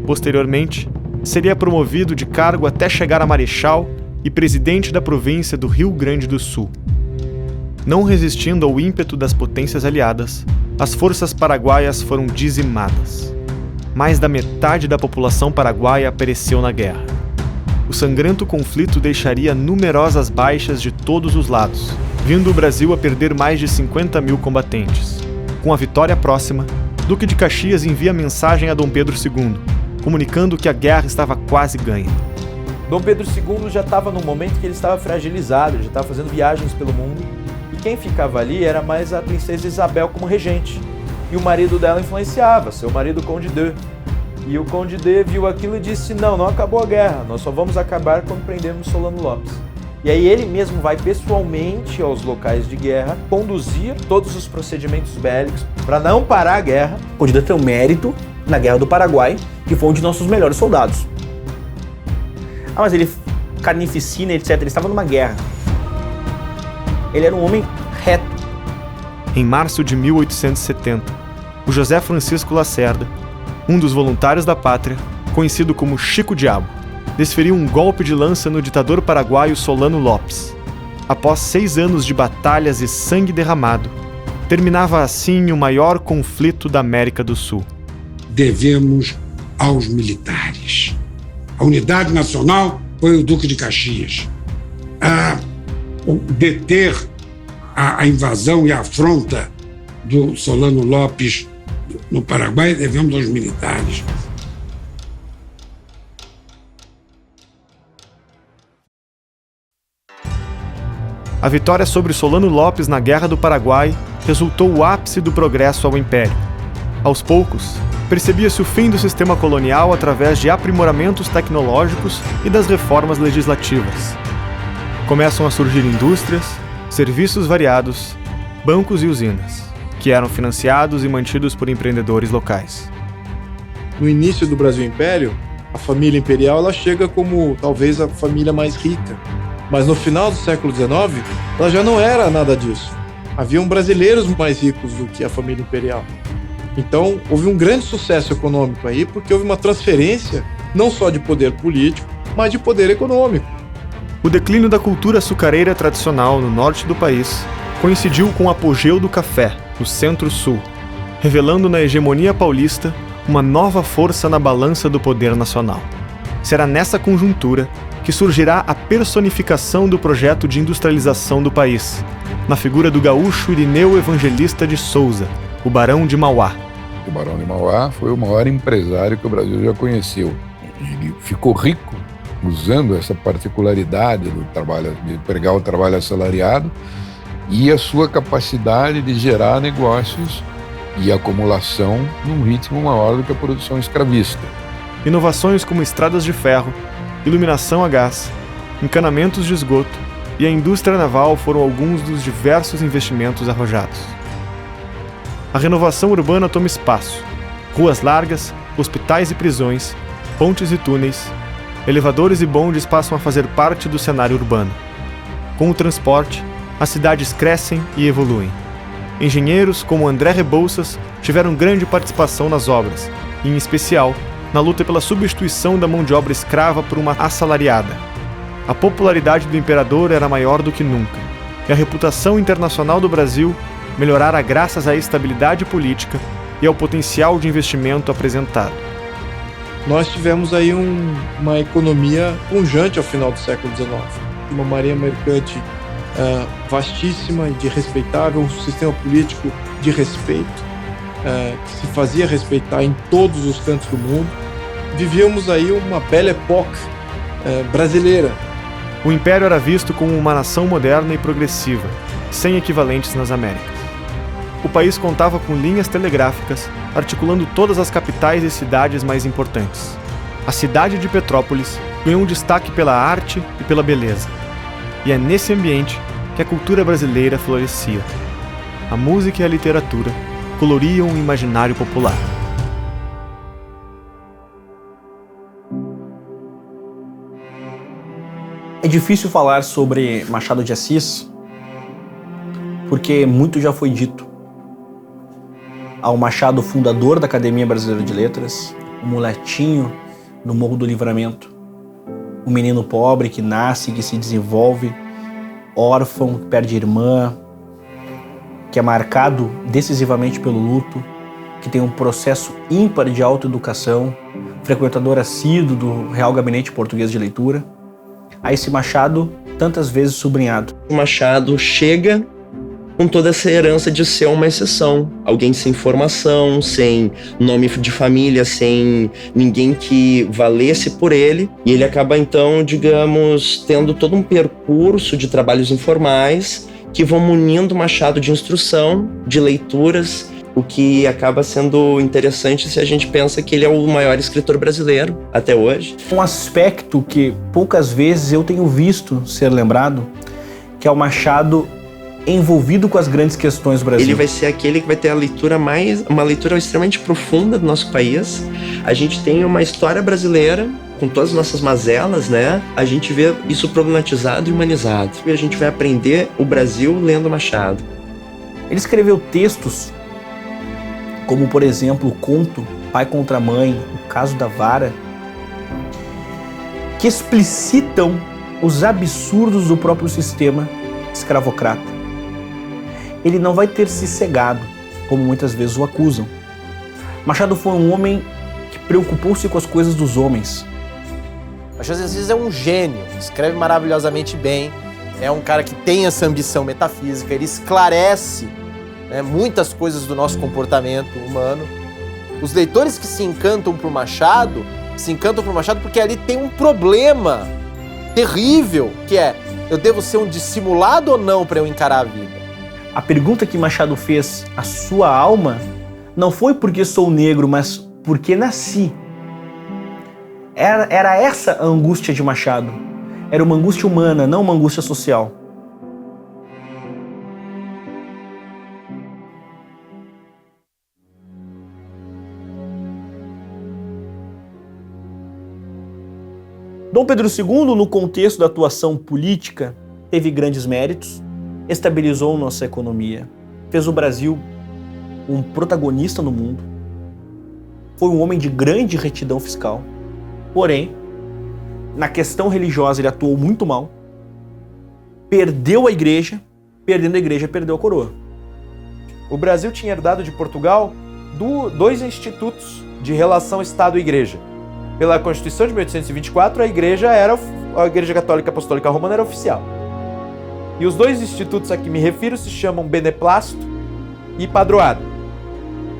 Posteriormente, seria promovido de cargo até chegar a marechal e presidente da província do Rio Grande do Sul. Não resistindo ao ímpeto das potências aliadas, as forças paraguaias foram dizimadas. Mais da metade da população paraguaia pereceu na guerra. O sangrento conflito deixaria numerosas baixas de todos os lados, vindo o Brasil a perder mais de 50 mil combatentes. Com a vitória próxima, Duque de Caxias envia mensagem a Dom Pedro II, comunicando que a guerra estava quase ganha. Dom Pedro II já estava num momento que ele estava fragilizado, ele já estava fazendo viagens pelo mundo, e quem ficava ali era mais a princesa Isabel como regente. E o marido dela influenciava, seu marido Conde de. E o Conde de viu aquilo e disse, não acabou a guerra, nós só vamos acabar quando prendermos Solano Lopes. E aí ele mesmo vai pessoalmente aos locais de guerra, conduzir todos os procedimentos bélicos para não parar a guerra. O Conde de tem um mérito na Guerra do Paraguai, que foi um de nossos melhores soldados. Mas ele, carnificina, etc., ele estava numa guerra. Ele era um homem reto. Em março de 1870, o José Francisco Lacerda, um dos voluntários da pátria, conhecido como Chico Diabo, desferiu um golpe de lança no ditador paraguaio Solano Lopes. Após 6 anos de batalhas e sangue derramado, terminava assim o maior conflito da América do Sul. Devemos aos militares. A unidade nacional foi o Duque de Caxias. Deter a invasão e a afronta do Solano Lopes no Paraguai, devemos aos militares. A vitória sobre Solano Lopes na Guerra do Paraguai resultou o ápice do progresso ao Império. Aos poucos, percebia-se o fim do sistema colonial através de aprimoramentos tecnológicos e das reformas legislativas. Começam a surgir indústrias, serviços variados, bancos e usinas, que eram financiados e mantidos por empreendedores locais. No início do Brasil Império, a família imperial ela chega como talvez a família mais rica. Mas no final do século XIX, ela já não era nada disso. Haviam brasileiros mais ricos do que a família imperial. Então, houve um grande sucesso econômico aí, porque houve uma transferência não só de poder político, mas de poder econômico. O declínio da cultura açucareira tradicional no norte do país coincidiu com o apogeu do café, no centro-sul, revelando na hegemonia paulista uma nova força na balança do poder nacional. Será nessa conjuntura que surgirá a personificação do projeto de industrialização do país, na figura do gaúcho Irineu Evangelista de Souza, o Barão de Mauá. O Barão de Mauá foi o maior empresário que o Brasil já conheceu. Ele ficou rico usando essa particularidade do trabalho, de pregar o trabalho assalariado e a sua capacidade de gerar negócios e acumulação num ritmo maior do que a produção escravista. Inovações como estradas de ferro, iluminação a gás, encanamentos de esgoto e a indústria naval foram alguns dos diversos investimentos arrojados. A renovação urbana toma espaço. Ruas largas, hospitais e prisões, pontes e túneis, elevadores e bondes passam a fazer parte do cenário urbano. Com o transporte, as cidades crescem e evoluem. Engenheiros como André Rebouças tiveram grande participação nas obras, e em especial na luta pela substituição da mão de obra escrava por uma assalariada. A popularidade do imperador era maior do que nunca, e a reputação internacional do Brasil melhorara graças à estabilidade política e ao potencial de investimento apresentado. Nós tivemos aí uma economia pujante ao final do século XIX, uma marinha mercante vastíssima e de respeitável, um sistema político de respeito, que se fazia respeitar em todos os cantos do mundo. Vivíamos aí uma belle époque brasileira. O Império era visto como uma nação moderna e progressiva, sem equivalentes nas Américas. O país contava com linhas telegráficas, articulando todas as capitais e cidades mais importantes. A cidade de Petrópolis ganhou um destaque pela arte e pela beleza. E é nesse ambiente que a cultura brasileira florescia. A música e a literatura coloriam o imaginário popular. É difícil falar sobre Machado de Assis, porque muito já foi dito. Ao Machado, fundador da Academia Brasileira de Letras, o moletinho no Morro do Livramento, o menino pobre que nasce, que se desenvolve, órfão, que perde irmã, que é marcado decisivamente pelo luto, que tem um processo ímpar de autoeducação, frequentador assíduo do Real Gabinete Português de Leitura, a esse Machado tantas vezes sublinhado. O Machado chega com toda essa herança de ser uma exceção. Alguém sem formação, sem nome de família, sem ninguém que valesse por ele. E ele acaba então, digamos, tendo todo um percurso de trabalhos informais que vão munindo o Machado de instrução, de leituras, o que acaba sendo interessante se a gente pensa que ele é o maior escritor brasileiro até hoje. Um aspecto que poucas vezes eu tenho visto ser lembrado, que é o Machado envolvido com as grandes questões do Brasil. Ele vai ser aquele que vai ter uma leitura extremamente profunda do nosso país. A gente tem uma história brasileira com todas as nossas mazelas, né? A gente vê isso problematizado e humanizado. E a gente vai aprender o Brasil lendo Machado. Ele escreveu textos como, por exemplo, o conto Pai contra Mãe, o Caso da Vara, que explicitam os absurdos do próprio sistema escravocrata. Ele não vai ter se cegado, como muitas vezes o acusam. Machado foi um homem que preocupou-se com as coisas dos homens. Machado de Assis é um gênio, escreve maravilhosamente bem, é um cara que tem essa ambição metafísica, ele esclarece, né, muitas coisas do nosso comportamento humano. Os leitores que se encantam por Machado porque ali tem um problema terrível, que é: eu devo ser um dissimulado ou não para eu encarar a vida? A pergunta que Machado fez à sua alma não foi porque sou negro, mas porque nasci. Era essa a angústia de Machado. Era uma angústia humana, não uma angústia social. Dom Pedro II, no contexto da atuação política, teve grandes méritos, estabilizou nossa economia, fez o Brasil um protagonista no mundo, foi um homem de grande retidão fiscal. Porém, na questão religiosa ele atuou muito mal, perdeu a igreja, perdendo a igreja, perdeu a coroa. O Brasil tinha herdado de Portugal dois institutos de relação Estado-Igreja. Pela Constituição de 1824, a Igreja Católica Apostólica Romana era oficial. E os dois institutos a que me refiro se chamam beneplácito e padroado.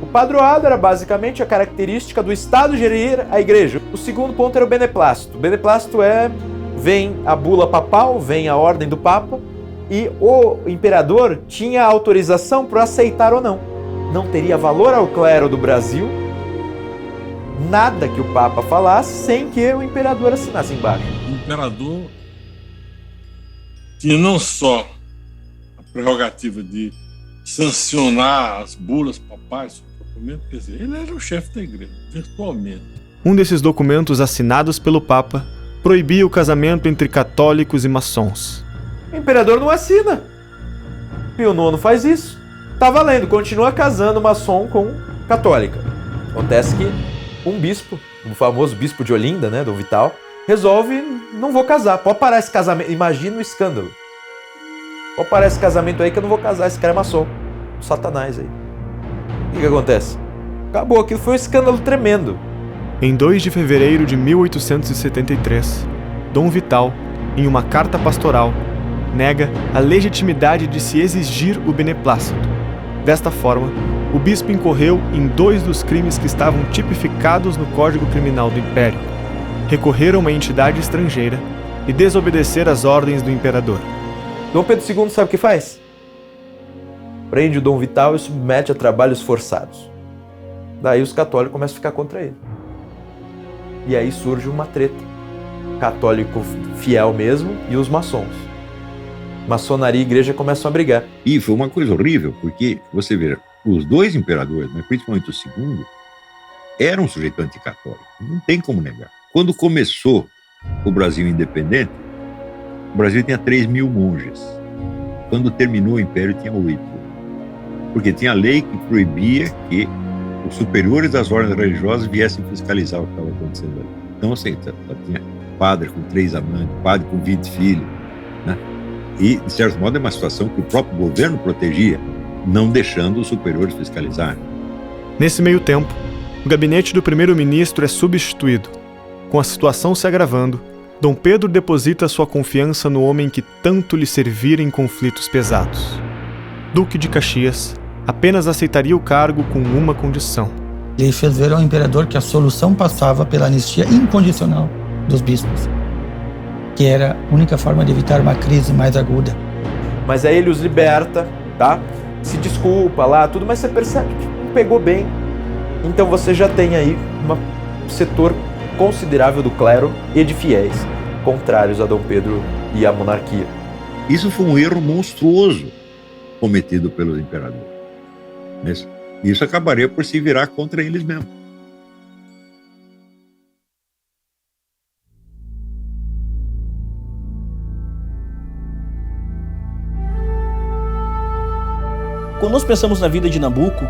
O padroado era basicamente a característica do Estado gerir a Igreja. O segundo ponto era o beneplácito. O beneplácito vem a bula papal, vem a ordem do Papa, e o imperador tinha autorização para aceitar ou não. Não teria valor ao clero do Brasil nada que o Papa falasse sem que o imperador assinasse embaixo. O imperador tinha não só a prerrogativa de sancionar as bulas papais, quer dizer, ele era o chefe da igreja, virtualmente. Um desses documentos assinados pelo Papa proibia o casamento entre católicos e maçons. O imperador não assina. Pio IX faz isso. Tá valendo, continua casando maçom com católica. Acontece que um bispo, o famoso bispo de Olinda, né, Dom Vital, resolve: não vou casar, pode parar esse casamento. Imagina o escândalo. Pode parar esse casamento aí que eu não vou casar, esse cara é maçom. Satanás aí. O que acontece? Acabou, aquilo foi um escândalo tremendo. Em 2 de fevereiro de 1873, Dom Vital, em uma carta pastoral, nega a legitimidade de se exigir o beneplácito. Desta forma, o bispo incorreu em 2 dos crimes que estavam tipificados no Código Criminal do Império: recorrer a uma entidade estrangeira e desobedecer às ordens do imperador. Dom Pedro II sabe o que faz? Prende o Dom Vital e submete a trabalhos forçados. Daí os católicos começam a ficar contra ele. E aí surge uma treta. Católico fiel mesmo e os maçons. Maçonaria e igreja começam a brigar. E foi uma coisa horrível, porque você vê, os 2 imperadores, mas principalmente o segundo, eram um sujeito anticatólico. Não tem como negar. Quando começou o Brasil independente, o Brasil tinha 3.000 monges. Quando terminou o Império, tinha 8. Porque tinha lei que proibia que os superiores das ordens religiosas viessem fiscalizar o que estava acontecendo ali. Então, assim, tinha padre com 3 amantes, padre com 20 filhos, né? E, de certo modo, é uma situação que o próprio governo protegia, não deixando os superiores fiscalizarem. Nesse meio tempo, o gabinete do primeiro-ministro é substituído. Com a situação se agravando, Dom Pedro deposita sua confiança no homem que tanto lhe servira em conflitos pesados. Duque de Caxias apenas aceitaria o cargo com uma condição. Ele fez ver ao imperador que a solução passava pela anistia incondicional dos bispos, que era a única forma de evitar uma crise mais aguda. Mas aí ele os liberta, tá? Se desculpa lá, tudo, mas você percebe que não pegou bem. Então você já tem aí um setor considerável do clero e de fiéis, contrários a Dom Pedro e à monarquia. Isso foi um erro monstruoso cometido pelos imperadores. Mas isso acabaria por se virar contra eles mesmos. Quando nós pensamos na vida de Nabuco,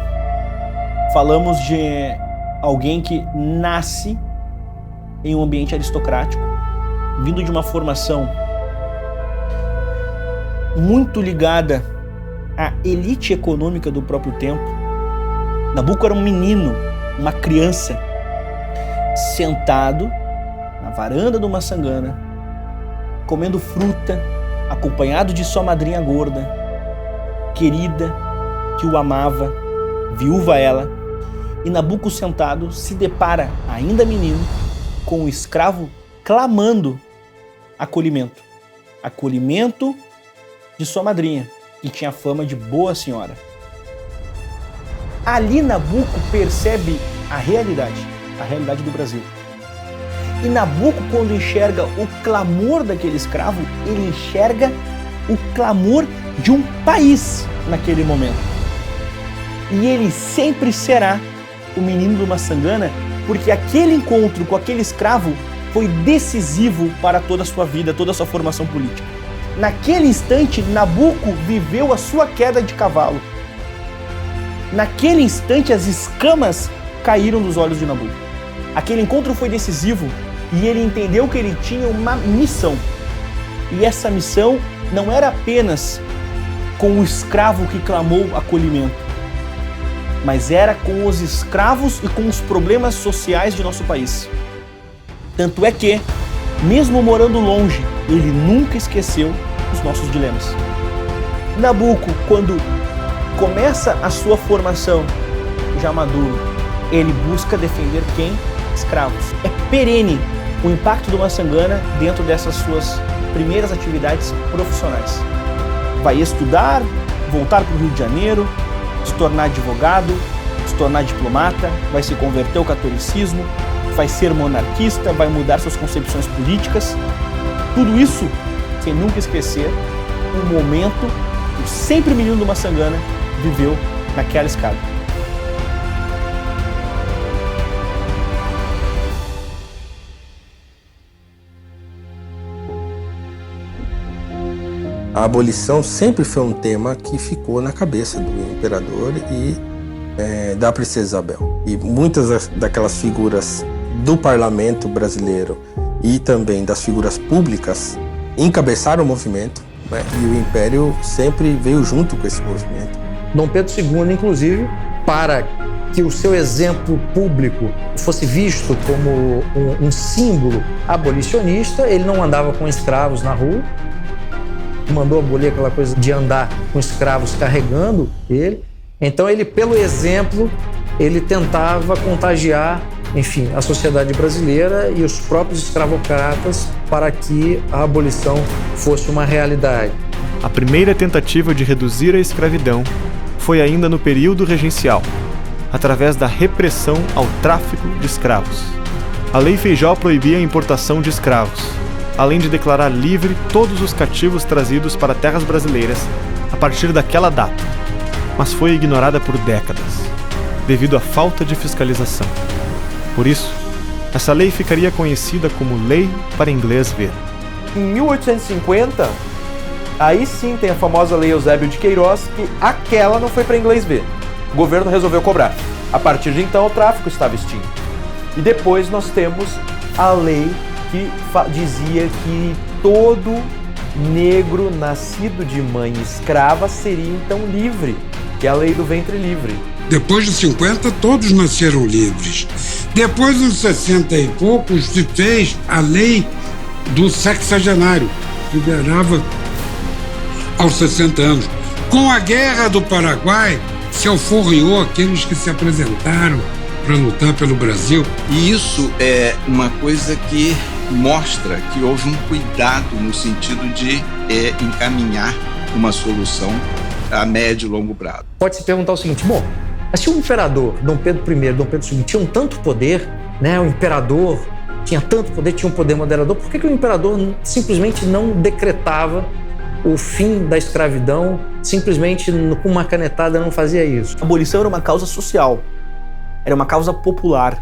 falamos de alguém que nasce em um ambiente aristocrático, vindo de uma formação muito ligada à elite econômica do próprio tempo. Nabuco era um menino, uma criança, sentado na varanda de uma sangana, comendo fruta, acompanhado de sua madrinha gorda, querida, que o amava, viúva ela, e Nabucco sentado se depara, ainda menino, com o escravo clamando acolhimento. Acolhimento de sua madrinha, que tinha fama de boa senhora. Ali Nabucco percebe a realidade do Brasil. E Nabucco, quando enxerga o clamor daquele escravo, ele enxerga o clamor de um país naquele momento. E ele sempre será o menino do Maçangana, porque aquele encontro com aquele escravo foi decisivo para toda a sua vida, toda a sua formação política. Naquele instante, Nabucco viveu a sua queda de cavalo. Naquele instante, as escamas caíram dos olhos de Nabucco. Aquele encontro foi decisivo e ele entendeu que ele tinha uma missão. E essa missão não era apenas com o escravo que clamou acolhimento, mas era com os escravos e com os problemas sociais de nosso país. Tanto é que, mesmo morando longe, ele nunca esqueceu os nossos dilemas. Nabucco, quando começa a sua formação já maduro, ele busca defender quem? Escravos. É perene o impacto do Maçangana dentro dessas suas primeiras atividades profissionais. Vai estudar, voltar para o Rio de Janeiro, se tornar advogado, se tornar diplomata, vai se converter ao catolicismo, vai ser monarquista, vai mudar suas concepções políticas. Tudo isso sem nunca esquecer o momento que o sempre menino do Maçangana viveu naquela escada. A abolição sempre foi um tema que ficou na cabeça do imperador e da princesa Isabel. E muitas daquelas figuras do parlamento brasileiro e também das figuras públicas encabeçaram o movimento, né? E o império sempre veio junto com esse movimento. Dom Pedro II, inclusive, para que o seu exemplo público fosse visto como um símbolo abolicionista, ele não andava com escravos na rua, mandou abolir aquela coisa de andar com escravos carregando ele. Então ele, pelo exemplo, ele tentava contagiar, enfim, a sociedade brasileira e os próprios escravocratas para que a abolição fosse uma realidade. A primeira tentativa de reduzir a escravidão foi ainda no período regencial, através da repressão ao tráfico de escravos. A Lei Feijó proibia a importação de escravos, além de declarar livre todos os cativos trazidos para terras brasileiras a partir daquela data, mas foi ignorada por décadas, devido à falta de fiscalização. Por isso, essa lei ficaria conhecida como Lei para Inglês Ver. Em 1850, aí sim tem a famosa Lei Eusébio de Queiroz, que aquela não foi para inglês ver. O governo resolveu cobrar. A partir de então, o tráfico estava extinto. E depois nós temos a lei que dizia que todo negro nascido de mãe escrava seria então livre, que é a lei do ventre livre. Depois de 50, todos nasceram livres. Depois dos 60 e poucos, se fez a lei do sexagenário, que liberava aos 60 anos. Com a Guerra do Paraguai, se alforriou aqueles que se apresentaram para lutar pelo Brasil. E isso é uma coisa que mostra que houve um cuidado no sentido de encaminhar uma solução a médio e longo prazo. Pode se perguntar o seguinte, bom, mas se o imperador, Dom Pedro I, Dom Pedro II, tinham tanto poder, né? O imperador tinha tanto poder, tinha um poder moderador, por que o imperador simplesmente não decretava o fim da escravidão, simplesmente com uma canetada não fazia isso? A abolição era uma causa social, era uma causa popular,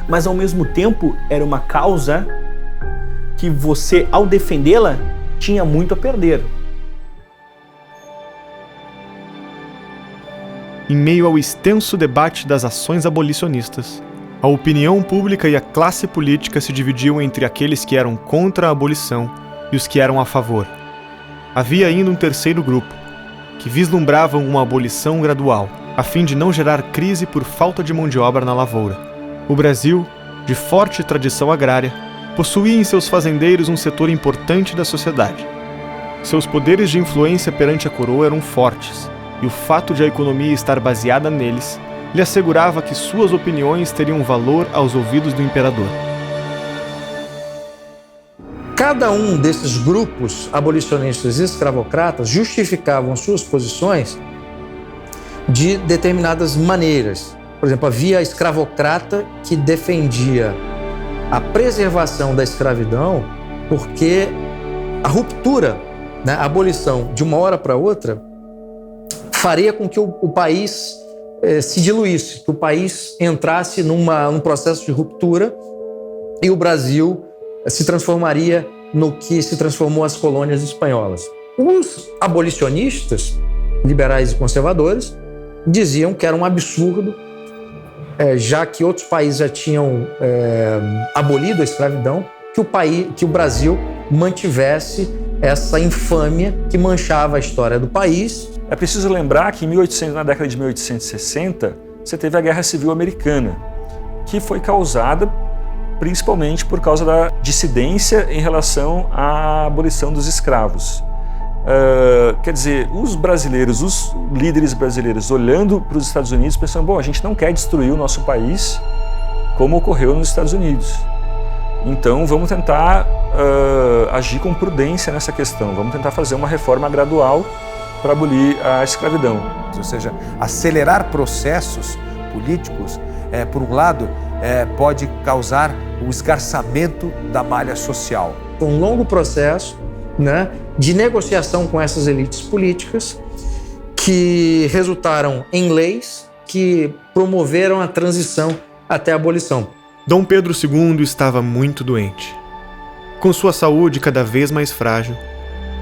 mas ao mesmo tempo era uma causa que você, ao defendê-la, tinha muito a perder. Em meio ao extenso debate das ações abolicionistas, a opinião pública e a classe política se dividiam entre aqueles que eram contra a abolição e os que eram a favor. Havia ainda um terceiro grupo, que vislumbravam uma abolição gradual, a fim de não gerar crise por falta de mão de obra na lavoura. O Brasil, de forte tradição agrária, possuía em seus fazendeiros um setor importante da sociedade. Seus poderes de influência perante a coroa eram fortes, e o fato de a economia estar baseada neles lhe assegurava que suas opiniões teriam valor aos ouvidos do imperador. Cada um desses grupos abolicionistas e escravocratas justificavam suas posições de determinadas maneiras. Por exemplo, havia a escravocrata que defendia a preservação da escravidão porque a ruptura, né, a abolição de uma hora para outra faria com que o país se diluísse, que o país entrasse num processo de ruptura e o Brasil se transformaria no que se transformou as colônias espanholas. Os abolicionistas, liberais e conservadores, diziam que era um absurdo, já que outros países já tinham abolido a escravidão, que o Brasil mantivesse essa infâmia que manchava a história do país. É preciso lembrar que na década de 1860, você teve a Guerra Civil Americana, que foi causada principalmente por causa da dissidência em relação à abolição dos escravos. Quer dizer, os brasileiros, os líderes brasileiros, olhando para os Estados Unidos, pensando, bom, a gente não quer destruir o nosso país como ocorreu nos Estados Unidos. Então vamos tentar agir com prudência nessa questão, vamos tentar fazer uma reforma gradual para abolir a escravidão. Ou seja, acelerar processos políticos, por um lado, pode causar o esgarçamento da malha social. Foi um longo processo, né, de negociação com essas elites políticas que resultaram em leis que promoveram a transição até a abolição. Dom Pedro II estava muito doente. Com sua saúde cada vez mais frágil,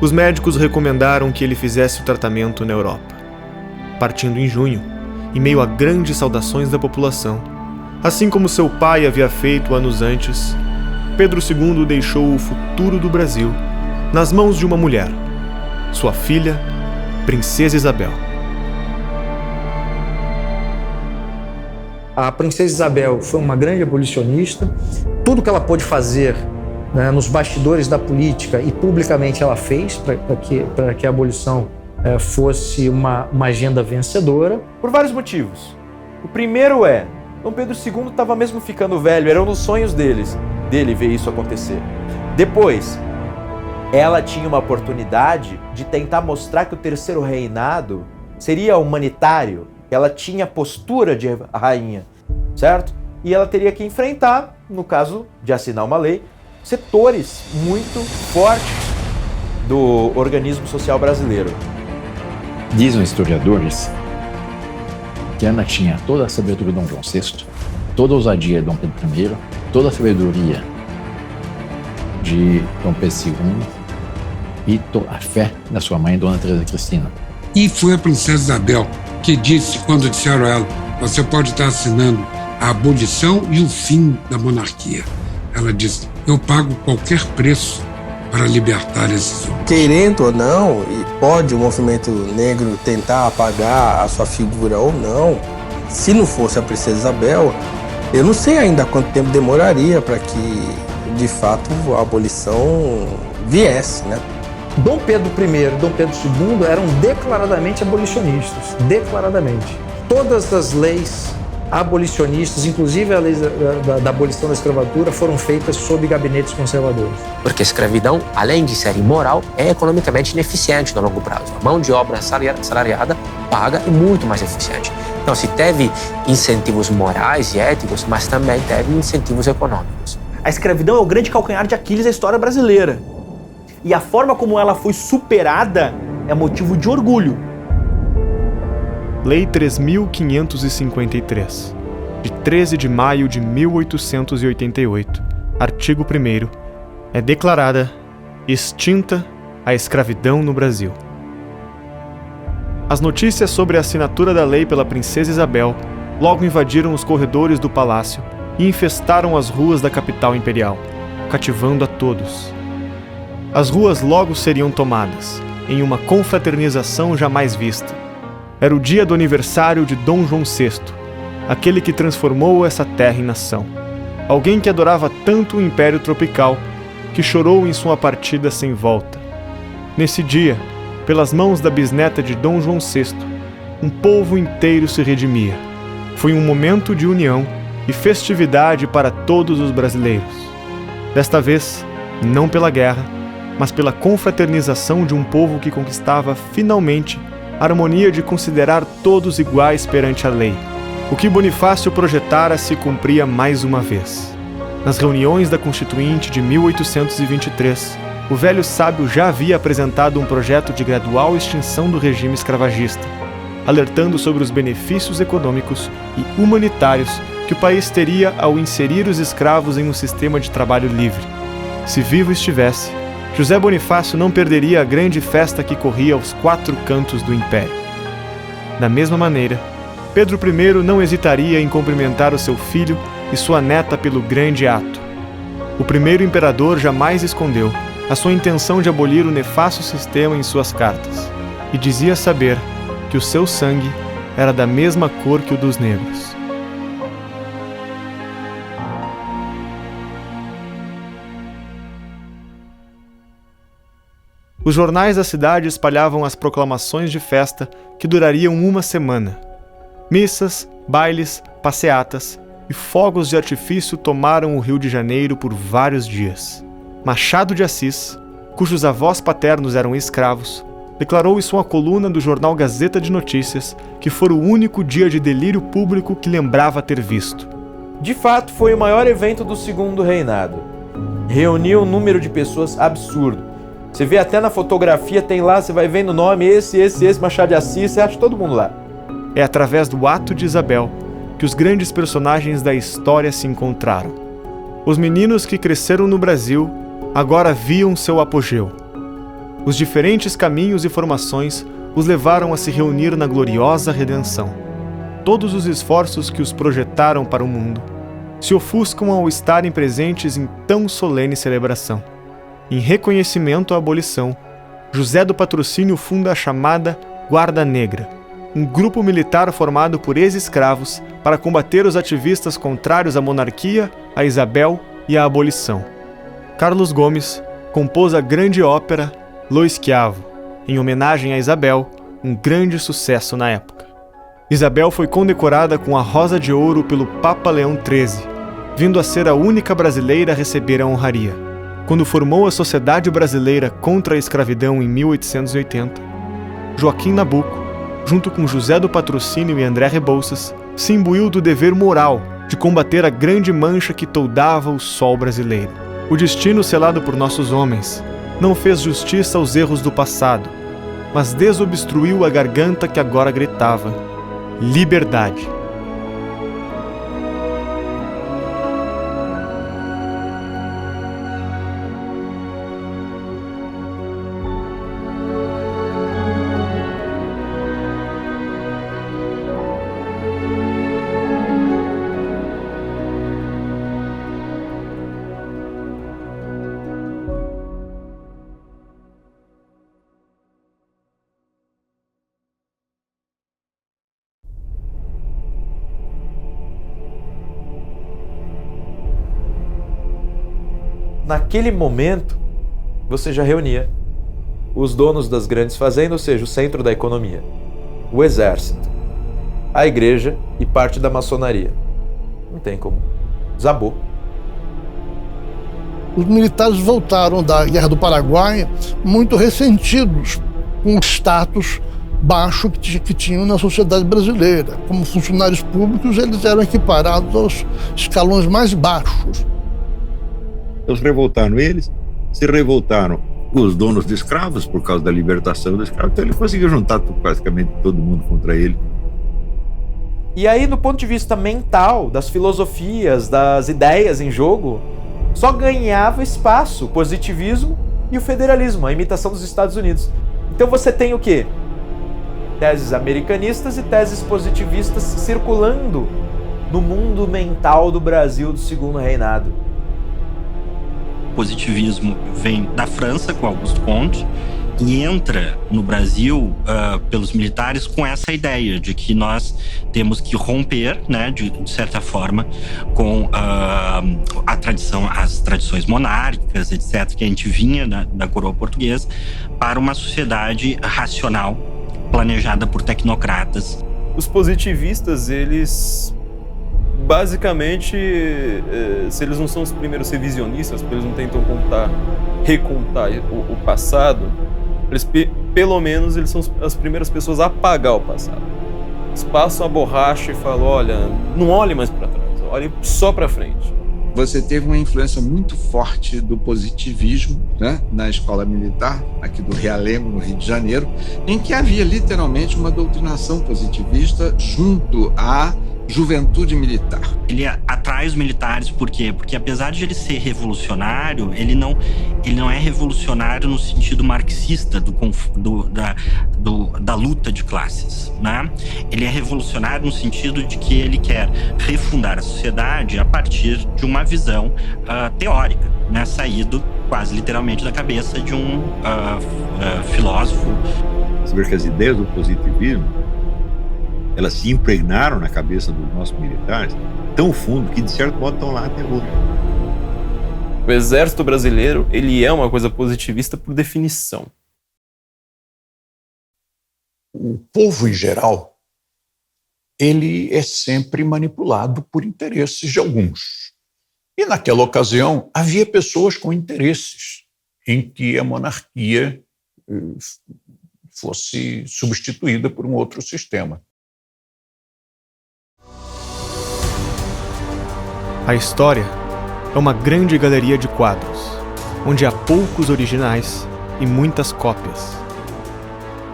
os médicos recomendaram que ele fizesse o tratamento na Europa. Partindo em junho, em meio a grandes saudações da população, assim como seu pai havia feito anos antes, Pedro II deixou o futuro do Brasil nas mãos de uma mulher, sua filha, Princesa Isabel. A Princesa Isabel foi uma grande abolicionista. Tudo que ela pôde fazer, né, nos bastidores da política e publicamente ela fez para que a abolição fosse uma agenda vencedora. Por vários motivos. O primeiro Dom Pedro II estava mesmo ficando velho, eram nos sonhos dele ver isso acontecer. Depois, ela tinha uma oportunidade de tentar mostrar que o terceiro reinado seria humanitário, que ela tinha postura de rainha, certo? E ela teria que enfrentar, no caso de assinar uma lei, setores muito fortes do organismo social brasileiro. Dizem os historiadores que Ana tinha toda a sabedoria de Dom João VI, toda a ousadia de Dom Pedro I, toda a sabedoria de Dom Pedro II e a fé da sua mãe, Dona Teresa Cristina. E foi a princesa Isabel que disse, quando disseram a ela, você pode estar assinando a abolição e o fim da monarquia. Ela disse, eu pago qualquer preço para libertar esses homens. Querendo ou não, e pode o movimento negro tentar apagar a sua figura ou não, se não fosse a princesa Isabel, eu não sei ainda quanto tempo demoraria para que, de fato, a abolição viesse, né? Dom Pedro I e Dom Pedro II eram declaradamente abolicionistas, declaradamente. Todas as leis abolicionistas, inclusive a lei da abolição da escravatura, foram feitas sob gabinetes conservadores. Porque a escravidão, além de ser imoral, é economicamente ineficiente no longo prazo. A mão de obra salariada paga é muito mais eficiente. Então, se teve incentivos morais e éticos, mas também teve incentivos econômicos. A escravidão é o grande calcanhar de Aquiles da história brasileira. E a forma como ela foi superada é motivo de orgulho. Lei 3.553, de 13 de maio de 1888, artigo 1º, é declarada extinta a escravidão no Brasil. As notícias sobre a assinatura da lei pela Princesa Isabel logo invadiram os corredores do palácio e infestaram as ruas da capital imperial, cativando a todos. As ruas logo seriam tomadas, em uma confraternização jamais vista. Era o dia do aniversário de Dom João VI, aquele que transformou essa terra em nação. Alguém que adorava tanto o Império Tropical, que chorou em sua partida sem volta. Nesse dia, pelas mãos da bisneta de Dom João VI, um povo inteiro se redimia. Foi um momento de união e festividade para todos os brasileiros. Desta vez, não pela guerra, mas pela confraternização de um povo que conquistava finalmente a harmonia de considerar todos iguais perante a lei. O que Bonifácio projetara se cumpria mais uma vez. Nas reuniões da Constituinte de 1823, o velho sábio já havia apresentado um projeto de gradual extinção do regime escravagista, alertando sobre os benefícios econômicos e humanitários que o país teria ao inserir os escravos em um sistema de trabalho livre. Se vivo estivesse, José Bonifácio não perderia a grande festa que corria aos 4 cantos do Império. Da mesma maneira, Pedro I não hesitaria em cumprimentar o seu filho e sua neta pelo grande ato. O primeiro imperador jamais escondeu a sua intenção de abolir o nefasto sistema em suas cartas, e dizia saber que o seu sangue era da mesma cor que o dos negros. Os jornais da cidade espalhavam as proclamações de festa que durariam uma semana. Missas, bailes, passeatas e fogos de artifício tomaram o Rio de Janeiro por vários dias. Machado de Assis, cujos avós paternos eram escravos, declarou em sua coluna do jornal Gazeta de Notícias que fora o único dia de delírio público que lembrava ter visto. De fato, foi o maior evento do Segundo Reinado. Reuniu um número de pessoas absurdo. Você vê até na fotografia, tem lá, você vai vendo o nome, esse, Machado de Assis, você acha todo mundo lá. É através do ato de Isabel que os grandes personagens da história se encontraram. Os meninos que cresceram no Brasil agora viam seu apogeu. Os diferentes caminhos e formações os levaram a se reunir na gloriosa redenção. Todos os esforços que os projetaram para o mundo se ofuscam ao estarem presentes em tão solene celebração. Em reconhecimento à abolição, José do Patrocínio funda a chamada Guarda Negra, um grupo militar formado por ex-escravos para combater os ativistas contrários à monarquia, a Isabel e à abolição. Carlos Gomes compôs a grande ópera Lo Schiavo, em homenagem a Isabel, um grande sucesso na época. Isabel foi condecorada com a Rosa de Ouro pelo Papa Leão XIII, vindo a ser a única brasileira a receber a honraria. Quando formou a Sociedade Brasileira contra a Escravidão em 1880, Joaquim Nabuco, junto com José do Patrocínio e André Rebouças, se imbuiu do dever moral de combater a grande mancha que toldava o sol brasileiro. O destino selado por nossos homens não fez justiça aos erros do passado, mas desobstruiu a garganta que agora gritava: liberdade. Naquele momento, você já reunia os donos das grandes fazendas, ou seja, o centro da economia, o exército, a igreja e parte da maçonaria. Não tem como. Desabou. Os militares voltaram da Guerra do Paraguai muito ressentidos com o status baixo que tinham na sociedade brasileira. Como funcionários públicos, eles eram equiparados aos escalões mais baixos. Então se revoltaram os donos de escravos por causa da libertação dos escravos, então ele conseguiu juntar praticamente todo mundo contra ele. E aí, do ponto de vista mental, das filosofias, das ideias em jogo, só ganhava espaço o positivismo e o federalismo, a imitação dos Estados Unidos. Então você tem o quê? Teses americanistas e teses positivistas circulando no mundo mental do Brasil do Segundo Reinado. Positivismo vem da França, com Auguste Comte, e entra no Brasil pelos militares com essa ideia de que nós temos que romper, né, de certa forma, com as tradições monárquicas, etc., que a gente vinha da coroa portuguesa, para uma sociedade racional, planejada por tecnocratas. Os positivistas, eles basicamente, se eles não são os primeiros revisionistas, porque eles não tentam recontar o passado, eles, pelo menos eles são as primeiras pessoas a apagar o passado. Eles passam a borracha e falam, olha, não olhe mais para trás, olhe só para frente. Você teve uma influência muito forte do positivismo, né, na escola militar, aqui do Realengo, no Rio de Janeiro, em que havia literalmente uma doutrinação positivista junto à juventude militar. Ele atrai os militares por quê? Porque apesar de ele ser revolucionário, ele não é revolucionário no sentido marxista da luta de classes, né? Ele é revolucionário no sentido de que ele quer refundar a sociedade a partir de uma visão teórica, né? Saído quase literalmente da cabeça de um filósofo. Você vê que as ideias do positivismo, elas se impregnaram na cabeça dos nossos militares tão fundo que, de certo modo, estão lá até hoje. O exército brasileiro, ele é uma coisa positivista por definição. O povo, em geral, ele é sempre manipulado por interesses de alguns. E, naquela ocasião, havia pessoas com interesses em que a monarquia fosse substituída por um outro sistema. A história é uma grande galeria de quadros, onde há poucos originais e muitas cópias.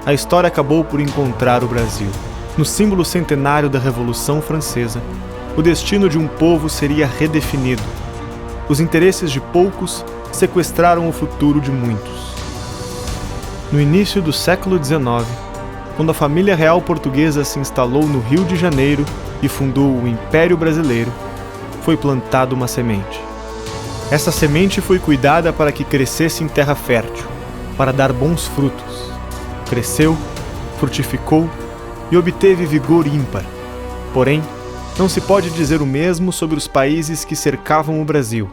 A história acabou por encontrar o Brasil. No símbolo centenário da Revolução Francesa, o destino de um povo seria redefinido. Os interesses de poucos sequestraram o futuro de muitos. No início do século XIX, quando a família real portuguesa se instalou no Rio de Janeiro e fundou o Império Brasileiro, foi plantada uma semente. Essa semente foi cuidada para que crescesse em terra fértil, para dar bons frutos. Cresceu, frutificou e obteve vigor ímpar. Porém, não se pode dizer o mesmo sobre os países que cercavam o Brasil,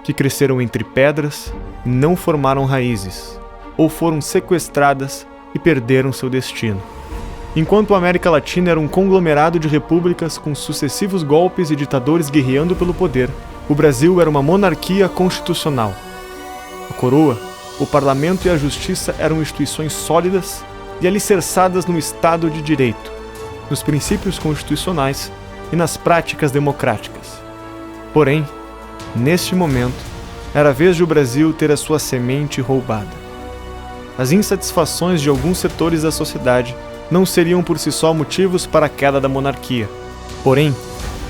que cresceram entre pedras, não formaram raízes, ou foram sequestradas e perderam seu destino. Enquanto a América Latina era um conglomerado de repúblicas com sucessivos golpes e ditadores guerreando pelo poder, o Brasil era uma monarquia constitucional. A coroa, o parlamento e a justiça eram instituições sólidas e alicerçadas no Estado de Direito, nos princípios constitucionais e nas práticas democráticas. Porém, neste momento, era a vez de o Brasil ter a sua semente roubada. As insatisfações de alguns setores da sociedade não seriam por si só motivos para a queda da monarquia. Porém,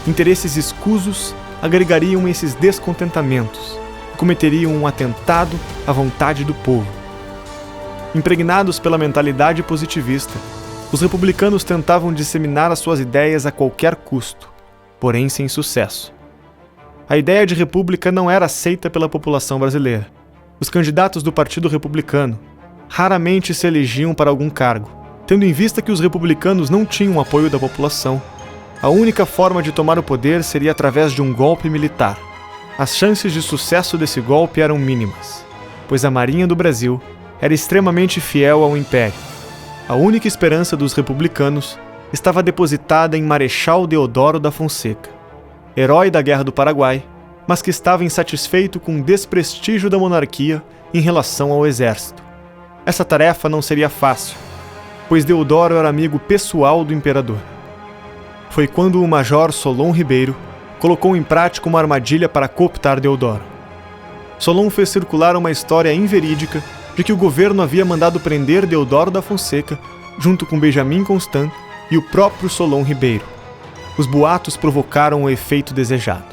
interesses escusos agregariam esses descontentamentos e cometeriam um atentado à vontade do povo. Impregnados pela mentalidade positivista, os republicanos tentavam disseminar as suas ideias a qualquer custo, porém sem sucesso. A ideia de república não era aceita pela população brasileira. Os candidatos do Partido Republicano raramente se elegiam para algum cargo. Tendo em vista que os republicanos não tinham o apoio da população, a única forma de tomar o poder seria através de um golpe militar. As chances de sucesso desse golpe eram mínimas, pois a Marinha do Brasil era extremamente fiel ao Império. A única esperança dos republicanos estava depositada em Marechal Deodoro da Fonseca, herói da Guerra do Paraguai, mas que estava insatisfeito com o desprestígio da monarquia em relação ao exército. Essa tarefa não seria fácil, pois Deodoro era amigo pessoal do imperador. Foi quando o major Solon Ribeiro colocou em prática uma armadilha para cooptar Deodoro. Solon fez circular uma história inverídica de que o governo havia mandado prender Deodoro da Fonseca junto com Benjamin Constant e o próprio Solon Ribeiro. Os boatos provocaram o efeito desejado.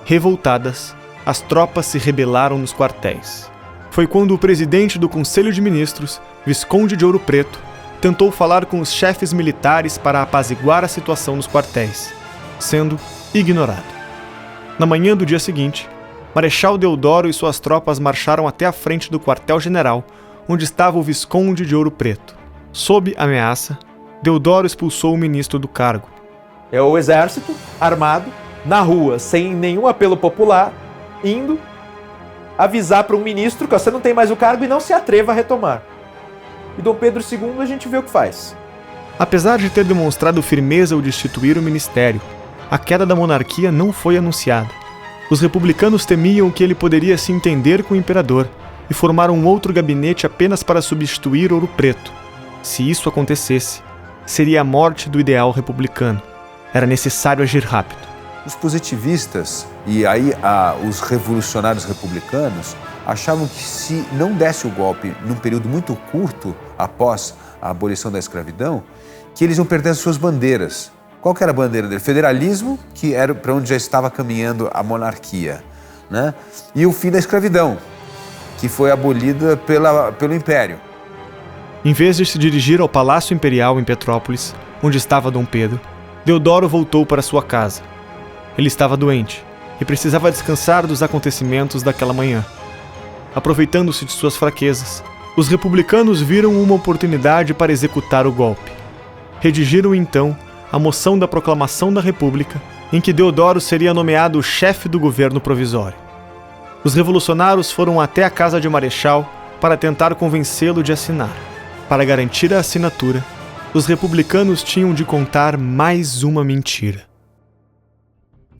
Revoltadas, as tropas se rebelaram nos quartéis. Foi quando o presidente do Conselho de Ministros, Visconde de Ouro Preto, tentou falar com os chefes militares para apaziguar a situação nos quartéis, sendo ignorado. Na manhã do dia seguinte, Marechal Deodoro e suas tropas marcharam até a frente do quartel-general, onde estava o Visconde de Ouro Preto. Sob ameaça, Deodoro expulsou o ministro do cargo. É o exército armado, na rua, sem nenhum apelo popular, indo avisar para um ministro que você não tem mais o cargo e não se atreva a retomar. E Dom Pedro II a gente vê o que faz. Apesar de ter demonstrado firmeza ao destituir o ministério, a queda da monarquia não foi anunciada. Os republicanos temiam que ele poderia se entender com o imperador e formar um outro gabinete apenas para substituir Ouro Preto. Se isso acontecesse, seria a morte do ideal republicano. Era necessário agir rápido. Os positivistas e aí os revolucionários republicanos achavam que se não desse o golpe num período muito curto após a abolição da escravidão, que eles iam perder as suas bandeiras. Qual que era a bandeira dele? Federalismo, que era para onde já estava caminhando a monarquia, né? E o fim da escravidão, que foi abolida pelo Império. Em vez de se dirigir ao Palácio Imperial em Petrópolis, onde estava Dom Pedro, Deodoro voltou para sua casa. Ele estava doente e precisava descansar dos acontecimentos daquela manhã. Aproveitando-se de suas fraquezas, os republicanos viram uma oportunidade para executar o golpe. Redigiram então a moção da proclamação da República, em que Deodoro seria nomeado chefe do governo provisório. Os revolucionários foram até a casa de Marechal para tentar convencê-lo de assinar. Para garantir a assinatura, os republicanos tinham de contar mais uma mentira.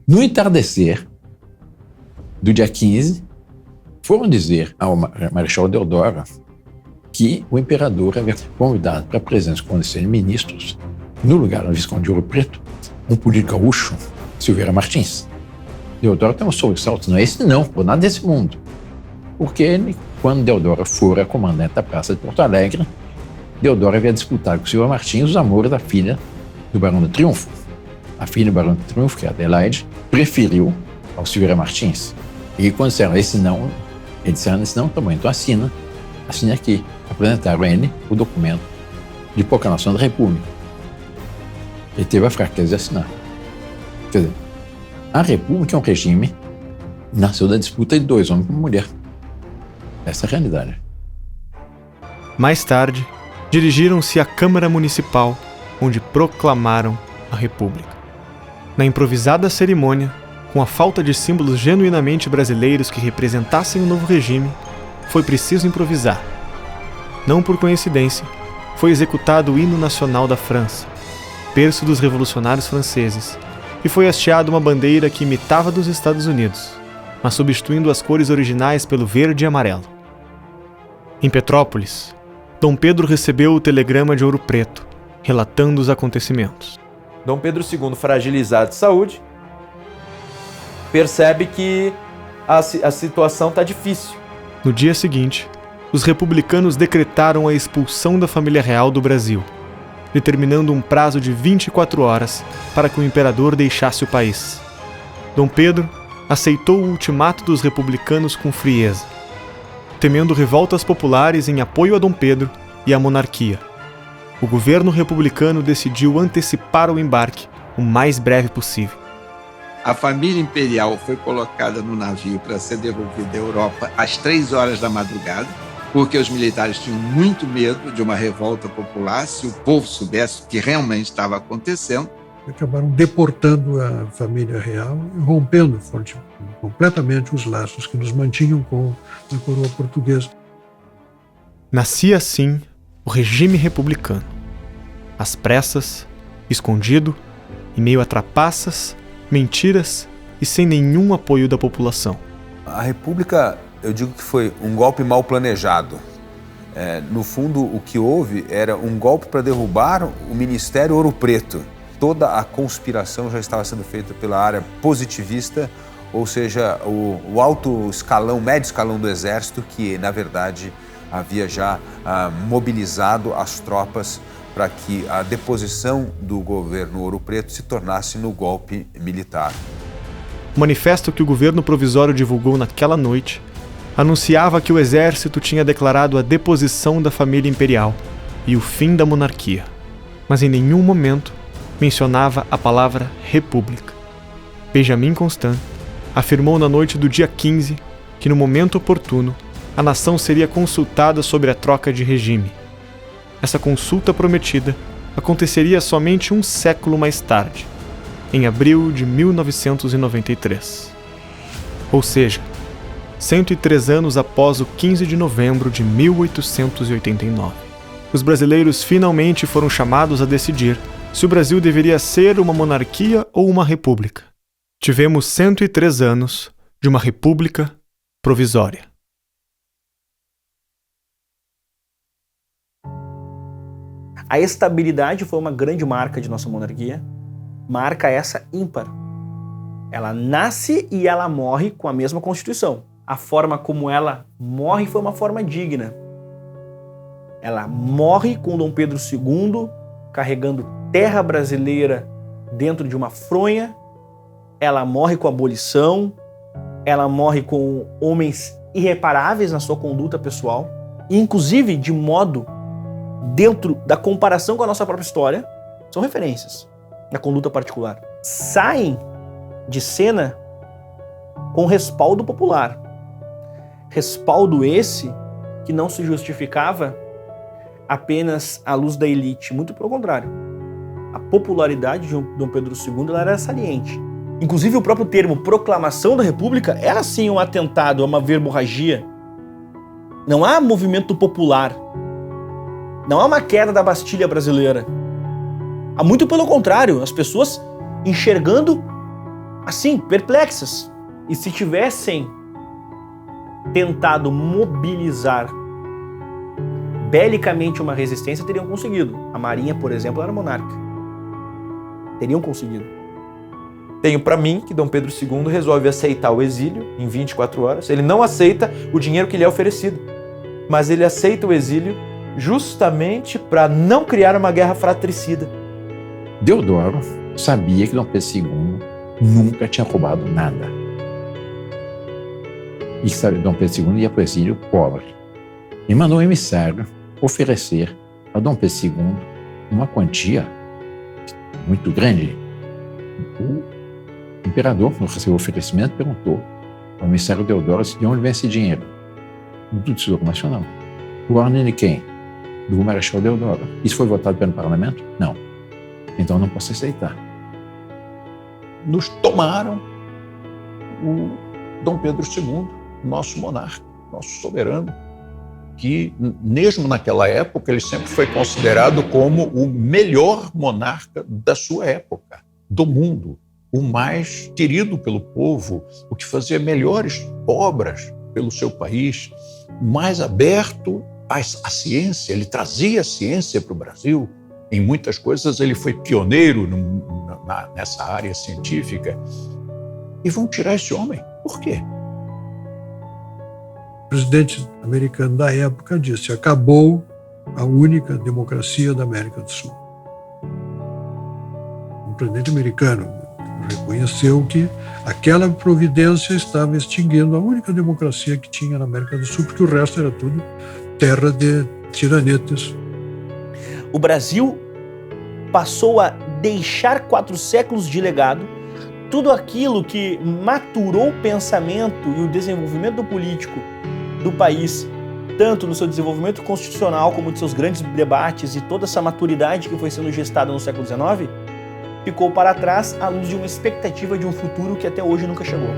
No entardecer do dia 15, foram dizer ao Marechal Deodoro que o imperador havia convidado para a presença do Conselho de Ministros, no lugar do Visconde de Ouro Preto, um político gaúcho, Silveira Martins. Deodoro tem um sobressalto, não é esse não, por nada desse mundo. Porque ele, quando Deodoro fora comandante da Praça de Porto Alegre, Deodoro havia disputado com Silveira Martins os amores da filha do Barão do Triunfo. A filha do Barão do Triunfo, que é Adelaide, preferiu ao Silveira Martins. E quando disseram esse não, ele disse, esse não, tá bom, então assina aqui. Apresentaram a ele o documento de proclamação da República. Ele teve a fraqueza de assinar. Quer dizer, a República é um regime que nasceu da disputa de dois homens com uma mulher. Essa é a realidade. Mais tarde, dirigiram-se à Câmara Municipal, onde proclamaram a República. Na improvisada cerimônia, com a falta de símbolos genuinamente brasileiros que representassem o novo regime, foi preciso improvisar. Não por coincidência, foi executado o hino nacional da França, berço dos revolucionários franceses, e foi hasteada uma bandeira que imitava dos Estados Unidos, mas substituindo as cores originais pelo verde e amarelo. Em Petrópolis, Dom Pedro recebeu o telegrama de Ouro Preto, relatando os acontecimentos. Dom Pedro II, fragilizado de saúde, percebe que a situação está difícil. No dia seguinte, os republicanos decretaram a expulsão da família real do Brasil, determinando um prazo de 24 horas para que o imperador deixasse o país. Dom Pedro aceitou o ultimato dos republicanos com frieza, temendo revoltas populares em apoio a Dom Pedro e à monarquia. O governo republicano decidiu antecipar o embarque o mais breve possível. A família imperial foi colocada no navio para ser devolvida à Europa às 3 horas da madrugada, porque os militares tinham muito medo de uma revolta popular se o povo soubesse o que realmente estava acontecendo. Acabaram deportando a família real e rompendo completamente os laços que nos mantinham com a coroa portuguesa. Nascia assim o regime republicano. Às pressas, escondido, em meio a trapaças, mentiras e sem nenhum apoio da população. A República, eu digo que foi um golpe mal planejado. No fundo, o que houve era um golpe para derrubar o Ministério Ouro Preto. Toda a conspiração já estava sendo feita pela área positivista, ou seja, o alto escalão, médio escalão do Exército, que, na verdade, havia já mobilizado as tropas para que a deposição do governo Ouro Preto se tornasse no golpe militar. O manifesto que o governo provisório divulgou naquela noite anunciava que o exército tinha declarado a deposição da família imperial e o fim da monarquia, mas em nenhum momento mencionava a palavra república. Benjamin Constant afirmou na noite do dia 15 que no momento oportuno a nação seria consultada sobre a troca de regime. Essa consulta prometida aconteceria somente um século mais tarde, em abril de 1993. Ou seja, 103 anos após o 15 de novembro de 1889. Os brasileiros finalmente foram chamados a decidir se o Brasil deveria ser uma monarquia ou uma república. Tivemos 103 anos de uma república provisória. A estabilidade foi uma grande marca de nossa monarquia, marca essa ímpar. Ela nasce e ela morre com a mesma Constituição. A forma como ela morre foi uma forma digna. Ela morre com Dom Pedro II carregando terra brasileira dentro de uma fronha. Ela morre com a abolição. Ela morre com homens irreparáveis na sua conduta pessoal. E, inclusive, de modo, dentro da comparação com a nossa própria história, são referências na conduta particular. Saem de cena com respaldo popular. Respaldo esse que não se justificava apenas à luz da elite, muito pelo contrário. A popularidade de Dom Pedro II ela era saliente. Inclusive o próprio termo proclamação da República era sim um atentado, uma verborragia. Não há movimento popular. Não há uma queda da Bastilha brasileira. Há muito pelo contrário, as pessoas enxergando assim, perplexas. E se tivessem tentado mobilizar belicamente uma resistência, teriam conseguido. A Marinha, por exemplo, era monarca. Teriam conseguido. Tenho para mim que Dom Pedro II resolve aceitar o exílio em 24 horas. Ele não aceita o dinheiro que lhe é oferecido, mas ele aceita o exílio justamente para não criar uma guerra fratricida. Deodoro sabia que Dom Pedro II nunca tinha roubado nada. E que Dom Pedro II ia para o exílio pobre. E mandou um emissário oferecer a Dom Pedro II uma quantia muito grande. O imperador, no seu oferecimento, perguntou ao emissário Deodoro de onde vem esse dinheiro. Do Tesouro Nacional. O ordem de quem? Do Marechal Deodoro. Isso foi votado pelo parlamento? Não. Então não posso aceitar. Nos tomaram o Dom Pedro II, nosso monarca, nosso soberano, que mesmo naquela época ele sempre foi considerado como o melhor monarca da sua época, do mundo, o mais querido pelo povo, o que fazia melhores obras pelo seu país, mais aberto à ciência. Ele trazia a ciência para o Brasil. Em muitas coisas ele foi pioneiro nessa área científica. E vão tirar esse homem. Por quê? O presidente americano da época disse: acabou a única democracia da América do Sul. O presidente americano reconheceu que aquela providência estava extinguindo a única democracia que tinha na América do Sul, porque o resto era tudo terra de tiranetas. O Brasil passou a deixar 4 séculos de legado, tudo aquilo que maturou o pensamento e o desenvolvimento político do país, tanto no seu desenvolvimento constitucional como nos seus grandes debates e toda essa maturidade que foi sendo gestada no século XIX, ficou para trás à luz de uma expectativa de um futuro que até hoje nunca chegou.